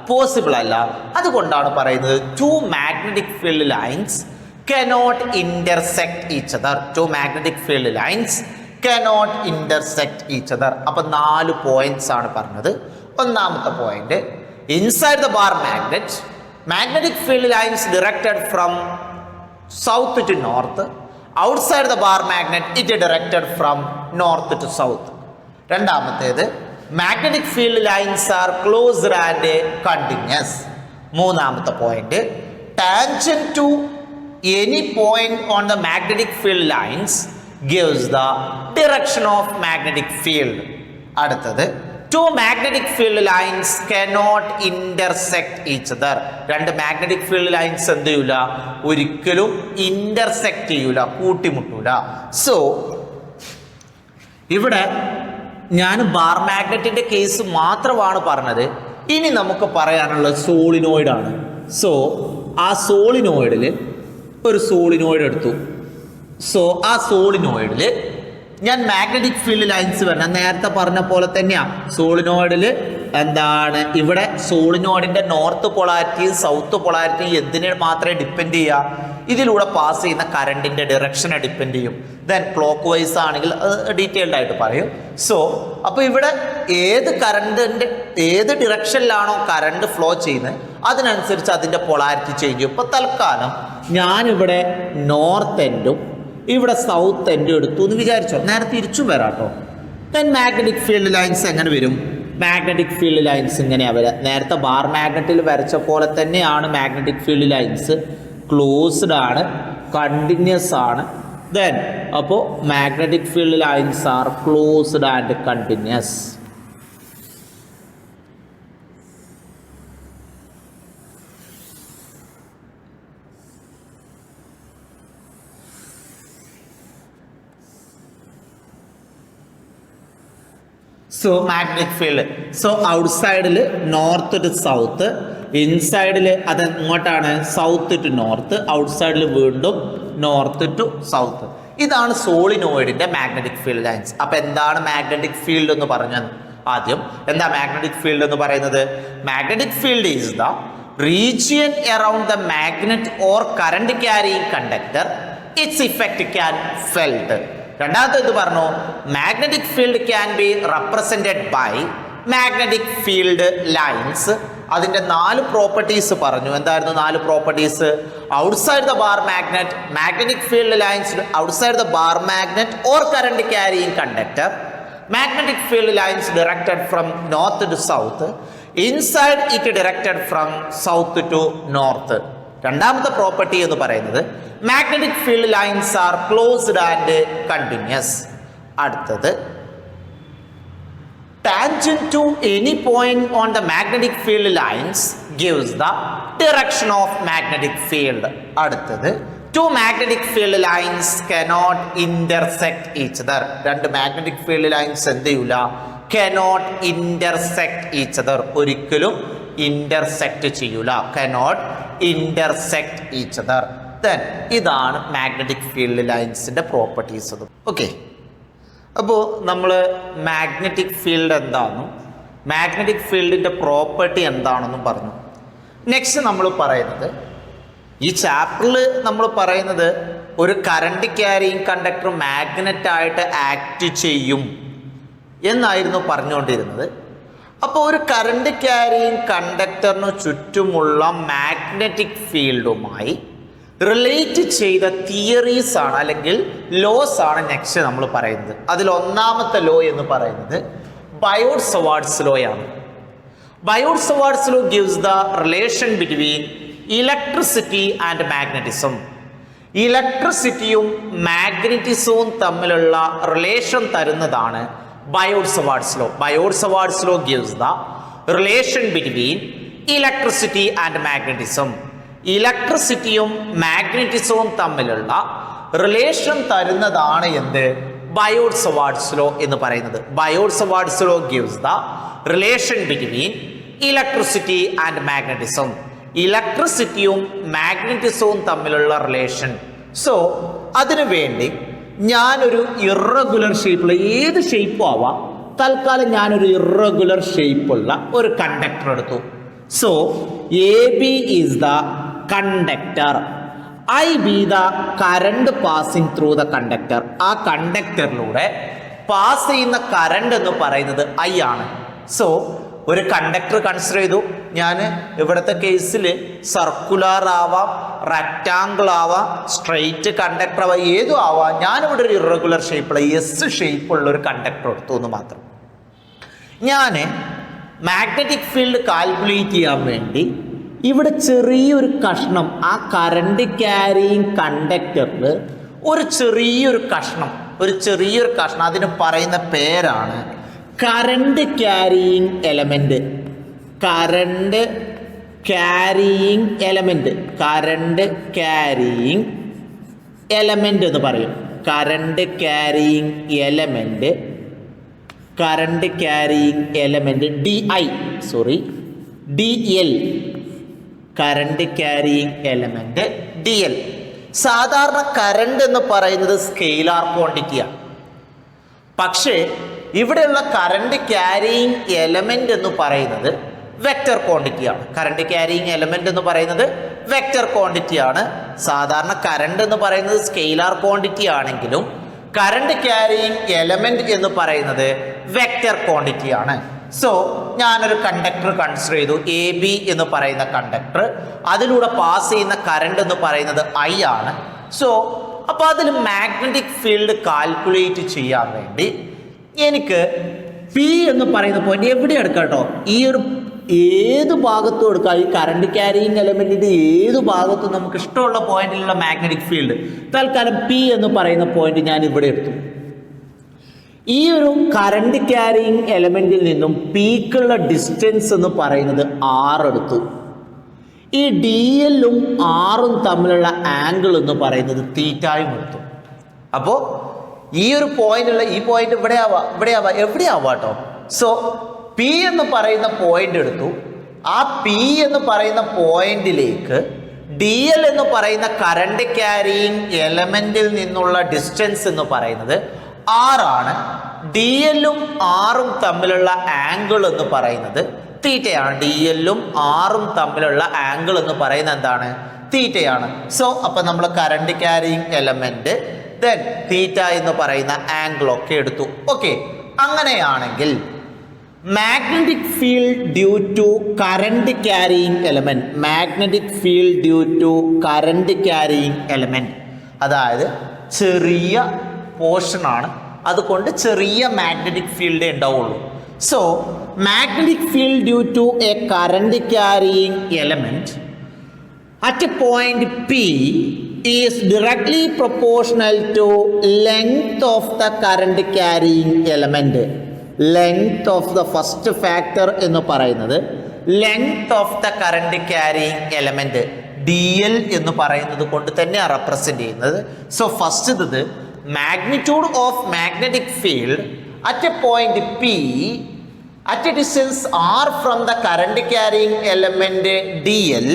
പോസിബിൾ അല്ല. അതുകൊണ്ടാണ് പറയുന്നത് two magnetic field lines cannot intersect each other. Two magnetic field lines cannot intersect each other. അപ്പോൾ 4 പോയിന്റ്സ് ആണ് പറഞ്ഞത്. ഒന്നാമത്തെ point, inside the bar magnet magnetic field lines directed from south to north, outside the bar magnet it directed from north to south. രണ്ടാമത്തേത് magnetic field lines are closed and continuous. മൂന്നാമത്തെ point, tangent to any point on the magnetic field lines gives the direction of magnetic field. അടുത്തത് Two magnetic field lines cannot intersect each other. രണ്ട് മാഗ്നറ്റിക് ഫീൽഡ് ലൈൻസ് എന്ത് ചെയ്യൂല, ഒരിക്കലും ഇന്റർസെക്ട് ചെയ്യൂല, കൂട്ടിമുട്ടൂല. സോ ഇവിടെ ഞാൻ ബാർ മാഗ്നറ്റിന്റെ കേസ് മാത്രമാണ് പറഞ്ഞത്. ഇനി നമുക്ക് പറയാനുള്ളത് സോളിനോയിഡ് ആണ്. സോ ആ സോളിനോയിഡിൽ ഒരു സോളിനോയിഡ് എടുത്തു. സോ ആ സോളിനോയിഡിൽ ഞാൻ മാഗ്നറ്റിക് ഫീൽഡ് ലൈൻസ് വരണം. നേരത്തെ പറഞ്ഞ പോലെ തന്നെയാണ് സോളിനോയിഡിൽ എന്താണ്, ഇവിടെ സോളിനോയിഡിന്റെ നോർത്ത് പൊളാരിറ്റിയും സൗത്ത് പൊളാരിറ്റിയും എന്തിനെ മാത്രമേ ഡിപ്പെൻഡ് ചെയ്യുക, ഇതിലൂടെ പാസ് ചെയ്യുന്ന കറണ്ടിന്റെ ഡയറക്ഷനെ ഡിപ്പെൻഡ് ചെയ്യും. ദെൻ ക്ലോക്ക് വൈസ് ആണെങ്കിൽ ഡീറ്റെയിൽഡ് ആയിട്ട് പറയും. സോ അപ്പോൾ ഇവിടെ ഏത് കറണ്ടിന്റെ ഏത് ഡിറക്ഷനിലാണോ കറണ്ട് ഫ്ലോ ചെയ്യുന്നത് അതിനനുസരിച്ച് അതിന്റെ പൊളാരിറ്റി ചേഞ്ച് ചെയ്യും. ഇപ്പൊ തൽക്കാലം ഞാനിവിടെ നോർത്ത് എൻഡും ഇവിടെ സൗത്ത് എൻഡും എടുത്തു എന്ന് വിചാരിച്ചോ, നേരെ തിരിച്ചും വരാട്ടോ. ദെൻ മാഗ്നറ്റിക് ഫീൽഡ് ലൈൻസ് എങ്ങനെ വരും? മാഗ്നറ്റിക് ഫീൽഡ് ലൈൻസ് ഇങ്ങനെയാണ് വരിക. നേരത്തെ ബാർ മാഗ്നറ്റിൽ വരച്ച പോലെ തന്നെയാണ് മാഗ്നറ്റിക് ഫീൽഡ് ലൈൻസ്. ക്ലോസ്ഡ് ആണ്, കണ്ടിന്യൂസ് ആണ്. ദെൻ അപ്പോൾ magnetic field lines are closed and continuous. So magnetic field, so ഔട്ട്സൈഡിൽ നോർത്ത് ടു സൗത്ത്, ഇൻസൈഡിൽ അത് ഇങ്ങോട്ടാണ് സൗത്ത് ടു നോർത്ത്, ഔട്ട്സൈഡിൽ വീണ്ടും നോർത്ത് ടു സൗത്ത്. ഇതാണ് സോളിനോയിഡിന്റെ മാഗ്നറ്റിക് ഫീൽഡ് ലൈൻസ്. അപ്പൊ എന്താണ് മാഗ്നറ്റിക് ഫീൽഡ് എന്ന് പറഞ്ഞത്? ആദ്യം എന്താ മാഗ്നറ്റിക് ഫീൽഡ് എന്ന് പറയുന്നത്? Magnetic field is the region around the magnet or current carrying conductor, its effect can felt. രണ്ടാമത്തെ ഇത് പറഞ്ഞു, magnetic field can be represented by magnetic field lines. അതിന്റെ 4 പ്രോപ്പർട്ടീസ് പറഞ്ഞു. എന്തായിരുന്നു 4 properties? Outside the bar magnet, magnetic field lines outside the bar magnet or current carrying conductor, magnetic field lines directed from north to south, inside it directed from south to north. രണ്ടാമത്തെ പ്രോപ്പർട്ടി എന്ന് പറയുന്നത് magnetic field lines are closed and continuous. അടുത്തത് tangent to any point on the magnetic field lines gives the direction of magnetic field. അടുത്തത് two magnetic field lines cannot intersect each other. രണ്ട് മാഗ്നറ്റിക് ഫീൽഡ് ലൈൻസ് എന്ത് ചെയ്യൂല, cannot intersect each other, ഒരിക്കലും ഇന്റർസെക്ട് ചെയ്യൂല, cannot intersect each other. Then ഇതാണ് മാഗ്നറ്റിക് ഫീൽഡ് ലൈൻസിന്റെ പ്രോപ്പർട്ടീസ്. ഓക്കെ, അപ്പോൾ നമ്മൾ മാഗ്നറ്റിക് ഫീൽഡ് എന്താണെന്നും മാഗ്നറ്റിക് ഫീൽഡിൻ്റെ പ്രോപ്പർട്ടി എന്താണെന്നും പറഞ്ഞു. നെക്സ്റ്റ് നമ്മൾ പറയുന്നത്, ഈ ചാപ്റ്ററിൽ നമ്മൾ പറയുന്നത് ഒരു കറണ്ട് ക്യാരിയിങ് കണ്ടക്ടർ മാഗ്നറ്റായിട്ട് ആക്ട് ചെയ്യും എന്നായിരുന്നു പറഞ്ഞുകൊണ്ടിരുന്നത്. അപ്പോൾ ഒരു കറണ്ട് ക്യാരിയിങ് കണ്ടക്ടറിന് ചുറ്റുമുള്ള മാഗ്നറ്റിക് ഫീൽഡുമായി റിലേറ്റ് ചെയ്ത തിയറീസ് ആണ് അല്ലെങ്കിൽ ലോസ് ആണ് നെക്സ്റ്റ് നമ്മൾ പറയുന്നത്. അതിൽ ഒന്നാമത്തെ ലോ എന്ന് പറയുന്നത് ബയോട്ട്-സവാർട്സ് ലോ ആണ്. Biot Savart's law gives the relation between electricity and magnetism. ഇലക്ട്രിസിറ്റിയും മാഗ്നറ്റിസവും തമ്മിലുള്ള റിലേഷൻ തരുന്നതാണ് Biot Savart's law. Biot Savart's law gives the relation between electricity and magnetism. ഇലക്ട്രിസിറ്റിയും മാഗ്നറ്റിസവും തമ്മിലുള്ള റിലേഷൻ തരുന്നതാണ് എന്ത്? ബയോട്ട്-സവാർട്സ് ലോ എന്ന് പറയുന്നത്. Biot Savart's law gives the relation between electricity and magnetism. ഇലക്ട്രിസിറ്റിയും മാഗ്നറ്റിസവും തമ്മിലുള്ള റിലേഷൻ. സോ അതിനു വേണ്ടി ഞാനൊരു ഇറഗുലർ ഷേപ്പുള്ള, ഏത് ഷേപ്പും ആവാം, തൽക്കാലം ഞാനൊരു ഇറഗുലർ ഷേപ്പുള്ള ഒരു കണ്ടക്ടർ എടുത്തു. So AB is the conductor, IB the current passing through the conductor. ആ കണ്ടക്ടറിലൂടെ പാസ് ചെയ്യുന്ന കറണ്ട് എന്ന് പറയുന്നത് I ആണ്. സോ ഒരു കണ്ടക്ടർ കൺസിഡർ ചെയ്തു. ഞാൻ ഇവിടുത്തെ കേസിൽ സർക്കുലർ ആവാം, റെക്റ്റാങ്കിൾ ആവാം, സ്ട്രെയിറ്റ് കണ്ടക്ടർ ആവാം, ഏതും ആവാം. ഞാനിവിടെ ഒരു ഇറഗുലർ ഷേപ്പുള്ള എസ് ഷേപ്പുള്ള ഒരു കണ്ടക്ടർ എടുത്തു എന്ന് മാത്രം. ഞാൻ മാഗ്നറ്റിക് ഫീൽഡ് കാൽക്കുലേറ്റ് ചെയ്യാൻ വേണ്ടി ഇവിടെ ചെറിയൊരു കഷ്ണം, ആ കറണ്ട് ക്യാരിയിങ് കണ്ടക്ടറിൽ ഒരു ചെറിയൊരു കഷ്ണം, അതിന് പറയുന്ന പേരാണ് current carrying element, current carrying element, current carrying element എന്ന് പറയും. Current carrying element, current carrying element DL, current carrying element DL. സാധാരണ കറണ്ട് എന്ന് പറയുന്നത് സ്കെയിലാർ ക്വാണ്ടിറ്റിയാണ്. പക്ഷേ ഇവിടെയുള്ള കറണ്ട് ക്യാരിയിങ് എലമെന്റ് എന്ന് പറയുന്നത് വെക്റ്റർ ക്വാണ്ടിറ്റിയാണ്. കറണ്ട് ക്യാരിയിങ് എലമെന്റ് എന്ന് പറയുന്നത് വെക്റ്റർ ക്വാണ്ടിറ്റിയാണ്. സാധാരണ കറണ്ട് എന്ന് പറയുന്നത് സ്കെയിലാർ ക്വാണ്ടിറ്റി ആണെങ്കിലും കറണ്ട് ക്യാരിയിങ് എലമെന്റ് എന്ന് പറയുന്നത് വെക്റ്റർ ക്വാണ്ടിറ്റിയാണ്. സോ ഞാനൊരു കണ്ടക്ടർ കൺസിഡർ ചെയ്തു, AB എന്ന് പറയുന്ന കണ്ടക്ടർ. അതിലൂടെ പാസ് ചെയ്യുന്ന കറണ്ട് എന്ന് പറയുന്നത് I ആണ്. സോ അപ്പോൾ അതിൽ മാഗ്നറ്റിക് ഫീൽഡ് കാൽക്കുലേറ്റ് ചെയ്യാൻ വേണ്ടി എനിക്ക് P എന്ന് പറയുന്ന പോയിന്റ് എവിടെ എടുക്കാം കേട്ടോ, ഈ ഒരു ഏത് ഭാഗത്തും എടുക്കാം. ഈ കറണ്ട് ക്യാരിയിങ് എലമെന്റിന്റെ ഏത് ഭാഗത്തും നമുക്ക് ഇഷ്ടമുള്ള പോയിന്റിലുള്ള മാഗ്നറ്റിക് ഫീൽഡ്. തൽക്കാലം P എന്ന് പറയുന്ന പോയിന്റ് ഞാൻ ഇവിടെ എടുത്തു. ഈ ഒരു കറണ്ട് ക്യാരിയിങ് എലമെന്റിൽ നിന്നും പീക്കുള്ള ഡിസ്റ്റൻസ് എന്ന് പറയുന്നത് R എടുത്തു. ഈ DL-ഉം R-ഉം തമ്മിലുള്ള ആംഗിൾ എന്ന് പറയുന്നത് തീറ്റയും എടുത്തു. അപ്പോൾ ഈ ഒരു പോയിന്റുള്ള ഈ പോയിന്റ് ഇവിടെ ആവാം കേട്ടോ. സോ P എന്ന് പറയുന്ന പോയിന്റ് എടുത്തു. ആ P എന്ന് പറയുന്ന പോയിന്റിലേക്ക് DL എന്ന് പറയുന്ന കറണ്ട് ക്യാരിയിങ് എലമെന്റിൽ നിന്നുള്ള ഡിസ്റ്റൻസ് എന്ന് പറയുന്നത് R ആണ്. DL-ഉം R-ഉം തമ്മിലുള്ള ആംഗിൾ എന്ന് പറയുന്നത് തീറ്റയാണ്. DL-ഉം R-ഉം തമ്മിലുള്ള ആംഗിൾ എന്ന് പറയുന്നത് എന്താണ്? തീറ്റയാണ്. സോ അപ്പൊ നമ്മൾ current carrying element then theta എന്ന് പറയുന്ന ആംഗിൾ ഒക്കെ എടുത്തു. ഓക്കെ, അങ്ങനെയാണെങ്കിൽ magnetic field due to current carrying element, magnetic field due to current carrying element, അതായത് ചെറിയ പോർഷനാണ്, അതുകൊണ്ട് ചെറിയ മാഗ്നറ്റിക് ഫീൽഡേ ഉണ്ടാവുള്ളൂ. So magnetic field due to a current carrying element at a point P is directly proportional to length of the current carrying element. Length of the first factor എന്ന് പറയുന്നത് length of the current carrying element DL എന്ന് പറയുന്നത് കൊണ്ട് തന്നെയാണ് റെപ്രസെന്റ് ചെയ്യുന്നത്. സോ ഫസ്റ്റ് ഇത് magnitude of magnetic field at a point P at a distance R from the current carrying element DL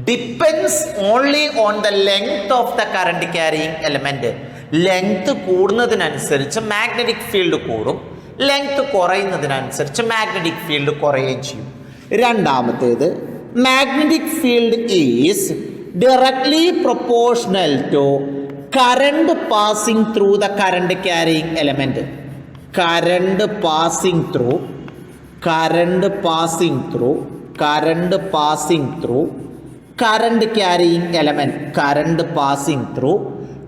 depends only on the length of the current carrying element. Length കൂടുന്നതിനനുസരിച്ച് മാഗ്നറ്റിക് ഫീൽഡ് കൂടും, ലെങ്ത് കുറയുന്നതിനനുസരിച്ച് മാഗ്നറ്റിക് ഫീൽഡ് കുറയുകയും ചെയ്യും. രണ്ടാമത്തേത് magnetic field is directly proportional to current passing through the current carrying element. Current passing through current carrying element. Current passing through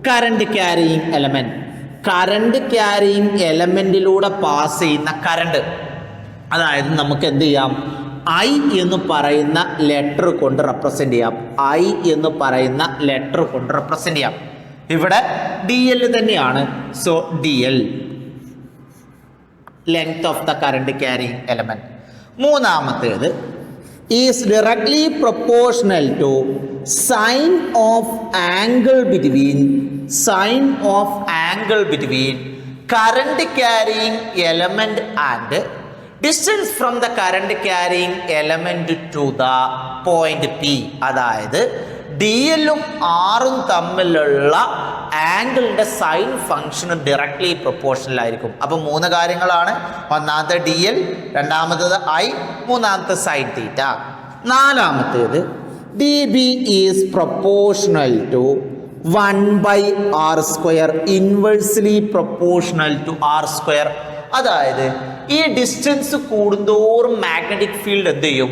current carrying element. Current carrying എലമെന്റിലൂടെ പാസ് ചെയ്യുന്ന കറണ്ട്, അതായത് നമുക്ക് എന്ത് ചെയ്യാം, I എന്ന് പറയുന്ന ലെറ്റർ കൊണ്ട് റെപ്രസെന്റ് ചെയ്യാം. I എന്ന് പറയുന്ന ലെറ്റർ കൊണ്ട് റെപ്രസെന്റ് ചെയ്യാം. ഇവിടെ DL തന്നെയാണ്. So DL length of the current carrying element. മൂന്നാമത്തേത് is directly proportional to sine of angle between current carrying element and distance from the current carrying element to the point P. അതായത് DL-ഉം R-ഉം തമ്മിലുള്ള ആംഗിളിന്റെ സൈൻ ഫംഗ്ഷന് ഡയറക്ട്ലി പ്രൊപ്പോർഷണൽ ആയിരിക്കും. അപ്പം മൂന്ന് കാര്യങ്ങളാണ്. ഒന്നാമത്തെ DL, രണ്ടാമത്തേത് I, മൂന്നാമത്തെ സൈൻ തീറ്റ. നാലാമത്തേത് DB is proportional to 1/r², inversely proportional to r². അതായത് ഈ ഡിസ്റ്റൻസ് കൂടുന്തോറും മാഗ്നറ്റിക് ഫീൽഡ് എന്ത് ചെയ്യും,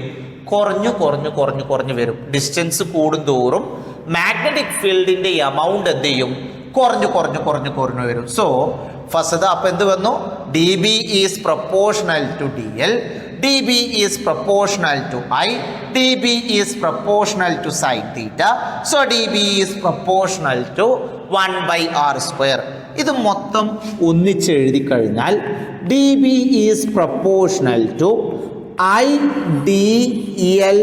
കുറഞ്ഞു വരും. ഡിസ്റ്റൻസ് കൂടുന്തോറും മാഗ്നറ്റിക് ഫീൽഡിന്റെ എമൗണ്ട് എന്ത് ചെയ്യും, കുറഞ്ഞു വരും. സോ ഫസ്റ്റ് അപ്പൊ എന്ത് വന്നു, DB is proportional to DL, DB is proportional to I, DB is proportional to sine theta. So DB is proportional to 1/r². ഇത് മൊത്തം ഒന്നിച്ചെഴുതി കഴിഞ്ഞാൽ D B is proportional to I D L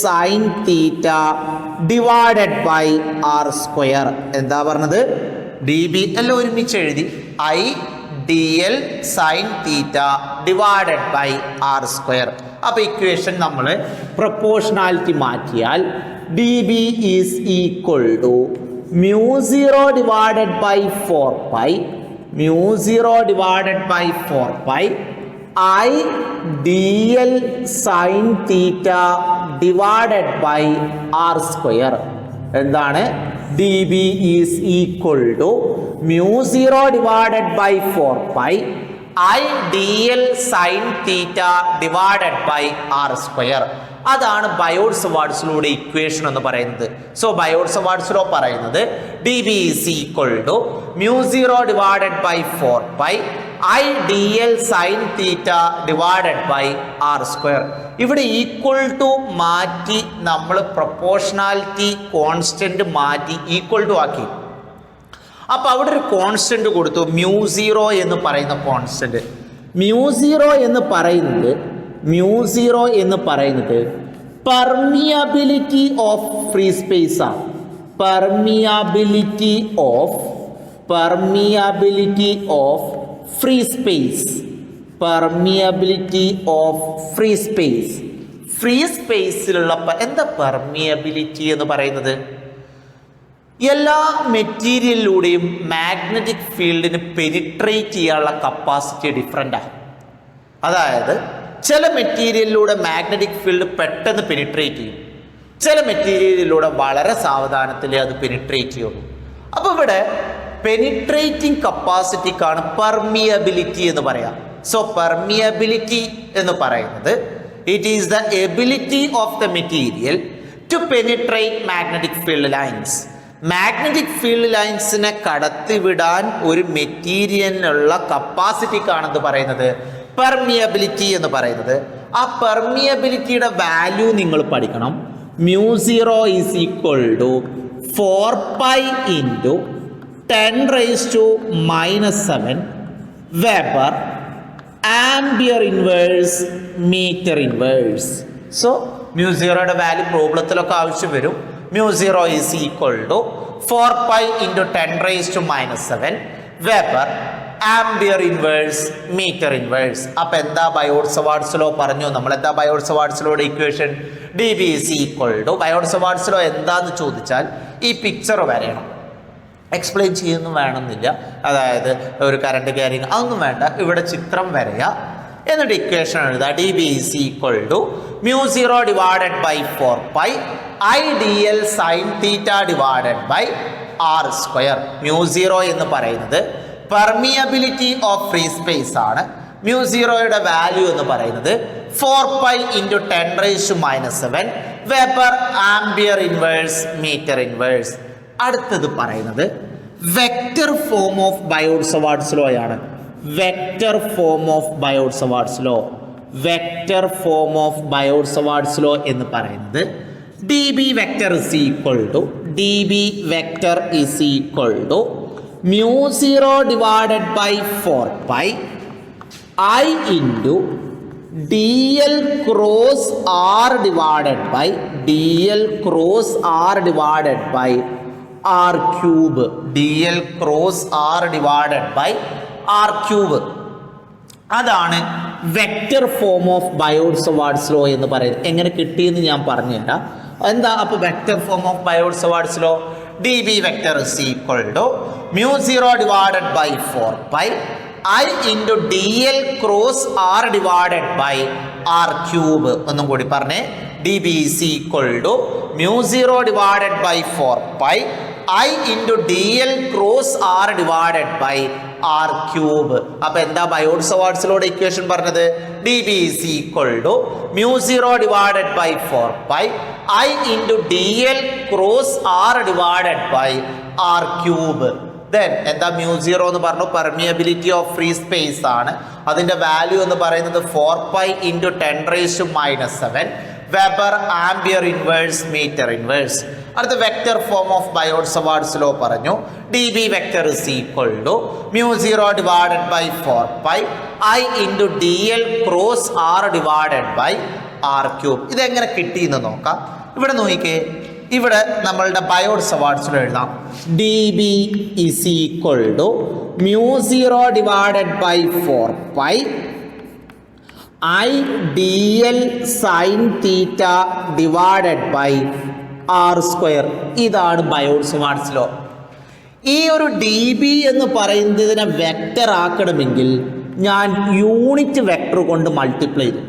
sine theta divided by R square. എന്താ പറഞ്ഞത്? ഡി ബി എല്ലാം ഒരുമിച്ച് എഴുതി I D L sine theta divided by R square. അപ്പോൾ ഇക്വേഷൻ നമ്മൾ പ്രപ്പോർഷണാലിറ്റി മാറ്റിയാൽ D B is equal to μ0 divided by 4π μ0 divided by 4π I D L sine theta divided by R square. എന്താണ്? D B is equal to μ0 divided by 4π I D L sine theta divided by R square. അതാണ് ബയോട്ട്-സവാർട്സ് ഇക്വേഷൻ എന്ന് പറയുന്നത്. സോ ബയോട്ട്-സവാർട്സ് ലോ പറയുന്നത് D B is equal to μ0 divided by 4π I D L sine theta divided by R square. ഇവിടെ ഈക്വൽ ടു മാറ്റി നമ്മൾ പ്രൊപ്പോർഷണാലിറ്റി കോൺസ്റ്റന്റ് മാറ്റി ഈക്വൽ ടു ആക്കി. അപ്പോൾ അവിടെ ഒരു കോൺസ്റ്റന്റ് കൊടുത്തു, μ0 എന്ന് പറയുന്ന കോൺസ്റ്റന്റ്. μ0 എന്ന് പറയുന്നത് പെർമിയബിലിറ്റി ഓഫ് ഫ്രീ സ്പേസ് ആണ്. Permeability of free space. Permeability of free space. Free സ്പേസിലുള്ള എന്താ പെർമിയബിലിറ്റി എന്ന് പറയുന്നത്? എല്ലാ മെറ്റീരിയലിലൂടെയും മാഗ്നറ്റിക് ഫീൽഡിന് പെനിട്രേറ്റ് ചെയ്യാനുള്ള കപ്പാസിറ്റി ഡിഫറൻ്റാണ്. അതായത് ചില മെറ്റീരിയലിലൂടെ മാഗ്നറ്റിക് ഫീൽഡ് പെട്ടെന്ന് പെനിട്രേറ്റ് ചെയ്യും, ചില മെറ്റീരിയലിലൂടെ വളരെ സാവധാനത്തിലേ അത് പെനിട്രേറ്റ് ചെയ്യുള്ളൂ. അപ്പോൾ ഇവിടെ പെനിട്രേറ്റിംഗ് കപ്പാസിറ്റിക്കാണ് പെർമിയബിലിറ്റി എന്ന് പറയാം. സോ പെർമിയബിലിറ്റി എന്ന് പറയുന്നത് it is the ability of the material to penetrate magnetic field lines. Magnetic field ലൈൻസിനെ കടത്തിവിടാൻ ഒരു മെറ്റീരിയലിനുള്ള കപ്പാസിറ്റിക്കാണെന്ന് പറയുന്നത് പെർമിയബിലിറ്റി എന്ന് പറയുന്നത്. ആ പെർമിയബിലിറ്റിയുടെ വാല്യൂ നിങ്ങൾ പഠിക്കണം. μ0 is equal to 4π into 10⁻⁻⁷ weber ampere inverse metre inverse. So μ0യുടെ വാല്യൂ പ്രോബ്ലത്തിലൊക്കെ ആവശ്യം വരും. μ0 is equal to 4π into 10⁻⁻⁷ weber ampere inverse metre inverse. അപ്പം എന്താ ബയോട്ട്-സവാർട്സ് ലോ പറഞ്ഞു നമ്മൾ? എന്താ ബയോട്ട്-സവാർട്സ് ലോയുടെ equation? D B is equal to Biot Savart's law എന്താന്ന് ചോദിച്ചാൽ ഈ പിക്ചർ വരയണം. എക്സ്പ്ലെയിൻ ചെയ്യുന്നു വേണമെന്നില്ല, അതായത് ഒരു കറണ്ട് ക്യാരിങ് അതൊന്നും വേണ്ട, ഇവിടെ ചിത്രം വരയുക, എന്നിട്ട് ഇക്വേഷൻ എഴുതുക. D B is equal to μ0 divided by 4π I D L sine theta divided by R square. μ0 എന്ന് പറയുന്നത് പെർമിയബിലിറ്റി ഓഫ് ഫ്രീ സ്പേസ് ആണ്. μ0യുടെ വാല്യൂ എന്ന് പറയുന്നത് 4π into 10⁻⁻⁷ weber ampere inverse metre inverse. അടുത്തത് പറയുന്നത് vector form of Biot Savart's law ആണ്. Vector form of Biot Savart's law. Vector form of Biot Savart's law എന്ന് പറയുന്നത് D B vector is equal to μ0 divided by 4π I into D L cross R divided by R cube. D L cross R divided by R cube. അതാണ് vector form of Biot Savart's law എന്ന് പറയുന്നത്. എങ്ങനെ കിട്ടിയെന്ന് ഞാൻ പറഞ്ഞുതരാം. എന്താ അപ്പോൾ vector form of Biot Savart's law? D B vector is equal to μ0 divided by 4π I into D L cross R divided by R cube. ഒന്നും കൂടി പറഞ്ഞേ. D B is equal to μ0 divided by 4π I into D L cross R divided by R cube. അപ്പൊ എന്താ ബയോട്ട്-സവാർട്സ് ലോയുടെ ഇക്വേഷൻ പറഞ്ഞത്? D B is equal to μ0 divided by 4π I into D L cross R divided by R cube. Then എന്താ μ0 എന്ന് പറഞ്ഞു? പെർമിയബിലിറ്റി ഓഫ് ഫ്രീ സ്പേസ് ആണ്. അതിന്റെ വാല്യൂ എന്ന് പറയുന്നത് 4π into 10⁻⁷ weber ampere inverse metre inverse. അടുത്ത vector form of Biot Savart's law പറഞ്ഞു. D B vector is equal to μ0 divided by 4π I into D L cross R divided by R cube. ഇതെങ്ങനെ കിട്ടിയെന്ന് നോക്കാം. ഇവിടെ നോക്കിക്കേ, ഇവിടെ നമ്മളുടെ ബയോട്ട് സവാർട്സിൽ എഴുതാം D B is equal to μ0 divided by 4π I D L sine theta divided by R square. ഇതാണ് ബയോട്ട് സവാർട്സ് ലോ. ഈ ഒരു ഡി ബി എന്ന് പറയുന്നതിനെ വെക്റ്റർ ആക്കണമെങ്കിൽ ഞാൻ യൂണിറ്റ് വെക്റ്റർ കൊണ്ട് മൾട്ടിപ്ലൈ ചെയ്തു.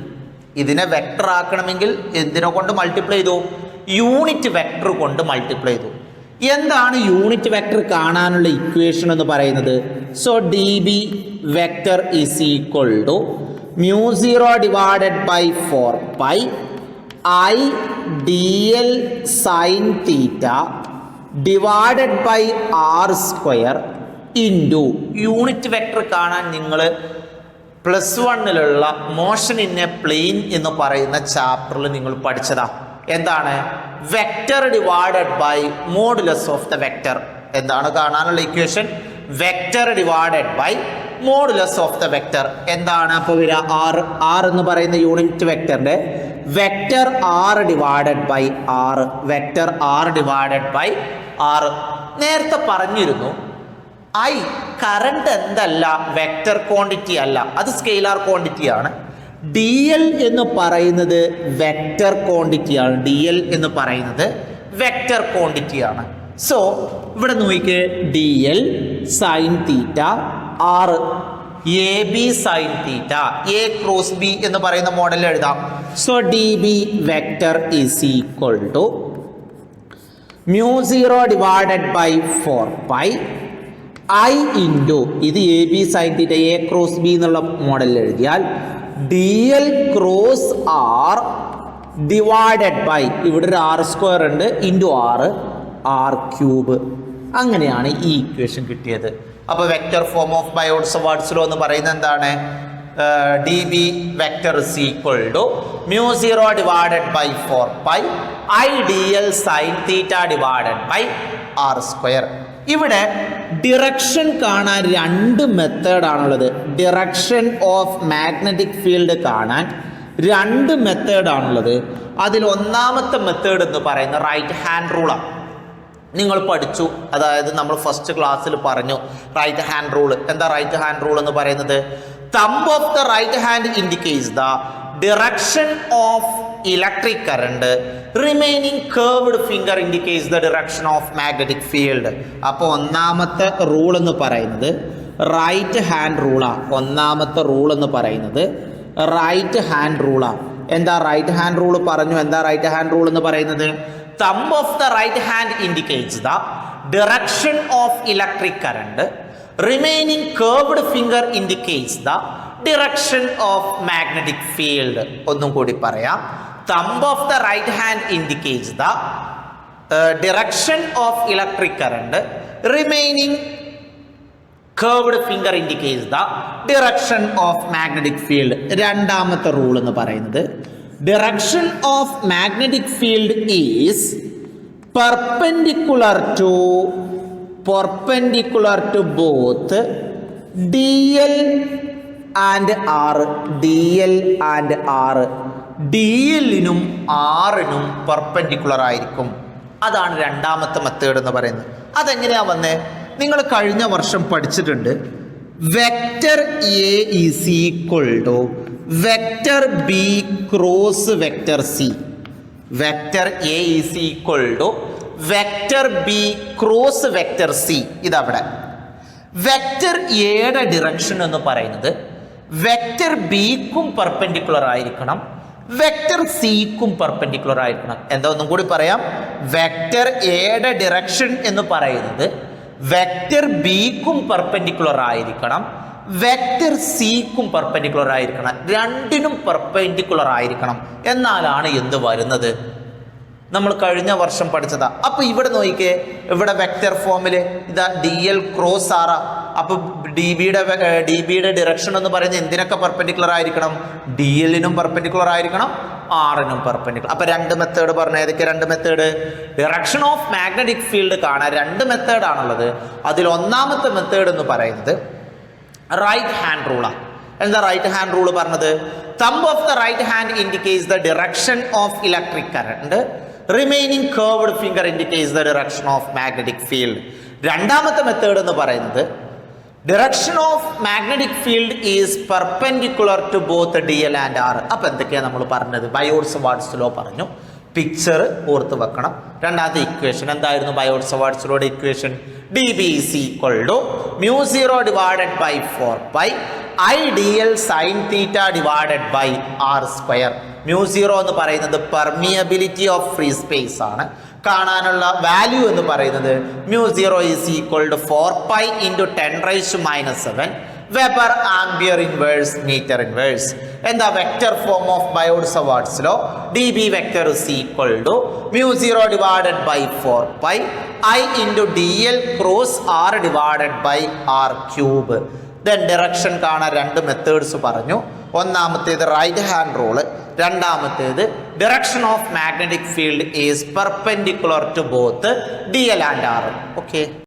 ഇതിനെ വെക്റ്റർ ആക്കണമെങ്കിൽ എന്തിനെ കൊണ്ട് മൾട്ടിപ്ലൈ ചെയ്തു? യൂണിറ്റ് വെക്റ്റർ കൊണ്ട് മൾട്ടിപ്ലൈ ചെയ്തു. എന്താണ് യൂണിറ്റ് വെക്റ്റർ കാണാനുള്ള ഇക്വേഷൻ എന്ന് പറയുന്നത്? So D B vector is equal to μ0 divided by 4π I D L sine theta divided by R square into unit vector കാണാൻ നിങ്ങൾ +1 മോഷൻ ഇൻ എ പ്ലെയിൻ എന്ന് പറയുന്ന ചാപ്റ്ററിൽ നിങ്ങൾ പഠിച്ചതാ. എന്താണ്? Vector divided by modulus of the vector. എന്താണ് കാണാനുള്ള equation? Vector divided by modulus of the vector. എന്താണ് അപ്പോൾ വരിക? ആർ എന്ന് പറയുന്ന യൂണിറ്റ് വെക്റ്ററിന്റെ vector r divided by r. Vector r divided by r. നേരത്തെ പറഞ്ഞിരുന്നു ഐ കറണ്ട് എന്തല്ല, വെക്റ്റർ ക്വാണ്ടിറ്റി അല്ല, അത് സ്കെയിലാർ ക്വാണ്ടിറ്റിയാണ്. ഡി എൽ എന്ന് പറയുന്നത് വെക്റ്റർ ക്വാണ്ടിറ്റിയാണ്. ഡി എൽ എന്ന് പറയുന്നത് വെക്റ്റർ ക്വാണ്ടിറ്റിയാണ്. സോ ഇവിടെ നോക്കിക്കേ, D L sine theta R A B sine theta A cross B എന്ന് പറയുന്ന മോഡലിൽ എഴുതാം. So D B vector is equal to μ0 divided by 4π I into ഇത് A B sine theta A cross B എന്നുള്ള മോഡലിൽ എഴുതിയാൽ D L cross R divided by ഇവിടെ ഒരു ആർ സ്ക്വയർ ഉണ്ട് ഇൻറ്റു ആർ ക്യൂബ്. അങ്ങനെയാണ് ഈ ഇക്വേഷൻ കിട്ടിയത്. അപ്പോൾ vector form of Biot Savart's law എന്ന് പറയുന്നത് എന്താണ്? D B vector is equal to μ0 divided by 4π I D L sine theta divided by R square. ഇവിടെ ഡിറക്ഷൻ കാണാൻ 2 മെത്തേഡാണുള്ളത്. ഡിറക്ഷൻ ഓഫ് മാഗ്നറ്റിക് ഫീൽഡ് കാണാൻ 2 മെത്തേഡാണുള്ളത്. അതിൽ ഒന്നാമത്തെ മെത്തേഡ് എന്ന് പറയുന്നത് റൈറ്റ് ഹാൻഡ് റൂളാണ്. നിങ്ങൾ പഠിച്ചു, അതായത് നമ്മൾ ഫസ്റ്റ് ക്ലാസ്സിൽ പറഞ്ഞു റൈറ്റ് ഹാൻഡ് റൂൾ. എന്താ റൈറ്റ് ഹാൻഡ് റൂൾ എന്ന് പറയുന്നത്? Thumb of the right hand indicates the direction of electric current, remaining curved finger indicates the direction of magnetic field. അപ്പോൾ ഒന്നാമത്തെ റൂൾ എന്ന് പറയുന്നത് റൈറ്റ് ഹാൻഡ് റൂളാണ്. ഒന്നാമത്തെ റൂൾ എന്ന് പറയുന്നത് റൈറ്റ് ഹാൻഡ് റൂളാണ്. എന്താ റൈറ്റ് ഹാൻഡ് റൂൾ പറഞ്ഞു? എന്താ റൈറ്റ് ഹാൻഡ് റൂൾ എന്ന് പറയുന്നത്? Thumb of the right hand indicates the direction of electric current. Remaining curved finger indicates the direction of magnetic field. ഒന്നും കൂടി പറയാം. Thumb of the right hand indicates the direction of electric current. Remaining curved finger indicates the direction of magnetic field. രണ്ടാമത്തെ റൂൾ എന്ന് പറയുന്നത് direction of magnetic field is perpendicular to both dl and r. dl and r. dl-നും r-നും പെർപെൻഡിക്കുലർ ആയിരിക്കും. അതാണ് രണ്ടാമത്തെ മെത്തേഡ് എന്ന് പറയുന്നത്. അതെങ്ങനെയാ വന്നേ? നിങ്ങൾ കഴിഞ്ഞ വർഷം പഠിച്ചിട്ടുണ്ട്. Vector A is equal to vector B cross vector C. Vector A is equal to vector B cross vector C. ഇതവിടെ വെക്റ്റർ എയുടെ ഡിറക്ഷൻ എന്ന് പറയുന്നത് വെക്റ്റർ ബിക്കും പെർപെൻഡിക്കുലർ ആയിരിക്കണം, വെക്റ്റർ സിക്കും പെർപെൻഡിക്കുലർ ആയിരിക്കണം. എന്താ ഒന്നും കൂടി പറയാം. വെക്റ്റർ എയുടെ ഡിറക്ഷൻ എന്ന് പറയുന്നത് വെക്റ്റർ ബിക്കും പെർപെൻഡിക്കുലർ ആയിരിക്കണം, വെക്റ്റർ സിക്കും പെർപെൻഡിക്കുലർ ആയിരിക്കണം. രണ്ടിനും പെർപെൻഡിക്കുലർ ആയിരിക്കണം. എന്നാലാണ് എന്ത് വരുന്നത്? നമ്മൾ കഴിഞ്ഞ വർഷം പഠിച്ചതാ. അപ്പൊ ഇവിടെ നോക്കിക്കേ, ഇവിടെ വെക്റ്റർ ഫോമില് ഇതാ ഡി എൽ ക്രോസ് ആറാ. അപ്പോൾ ഡി ബിയുടെ ഡിറക്ഷൻ എന്ന് പറയുന്നത് എന്തിനൊക്കെ പെർപെൻഡിക്കുലർ ആയിരിക്കണം? ഡി എല്ലിനും പെർപെൻഡിക്കുലർ ആയിരിക്കണം, ആറിനും പെർപെൻഡിക്കുലർ. അപ്പോൾ രണ്ട് മെത്തേഡ് പറഞ്ഞ ഏതൊക്കെ രണ്ട് method? Direction of magnetic field കാണാൻ രണ്ട് മെത്തേഡ് ആണുള്ളത്. അതിൽ ഒന്നാമത്തെ മെത്തേഡ് എന്ന് പറയുന്നത് റൈറ്റ് ഹാൻഡ് റൂളാണ്. എന്താ റൈറ്റ് ഹാൻഡ് റൂൾ പറഞ്ഞത്? Thumb of the right hand indicates the direction of electric current, remaining curved finger indicates the direction of magnetic field. രണ്ടാമത്തെ മെത്തേഡ് എന്ന് പറയുന്നത് direction of magnetic field is perpendicular to both D L and R. അപ്പം എന്തൊക്കെയാണ് നമ്മൾ പറഞ്ഞത്? ബയോട്ട്-സവാർട്സ് ലോ പറഞ്ഞു. പിക്ചർ ഓർത്ത് വെക്കണം. രണ്ടാമത്തെ ഇക്വേഷൻ എന്തായിരുന്നു? ബയോട്ട്-സവാർട്സ് ലോയുടെ equation D B is equal to mu 0 divided by 4 I D L sine theta divided by R square. Mu 0 എന്ന് പറയുന്നത് പെർമിയബിലിറ്റി ഓഫ് ഫ്രീ സ്പേസ് ആണ്. കാണാനുള്ള വാല്യൂ എന്ന് പറയുന്നത് mu 0 is equal to 4 into 10⁻⁻7 weber ampere inverse metre inverse. എന്താ vector form of Biot Savart's law? D B vector is equal to mu 0 divided by 4 I into D L cross R divided by R cube. Then direction കാണാൻ രണ്ട് മെത്തേഡ്സ് പറഞ്ഞു. ഒന്നാമത്തേത് റൈറ്റ് ഹാൻഡ് റൂള്, രണ്ടാമത്തേത് direction of magnetic field is perpendicular to both D L and R. Okay.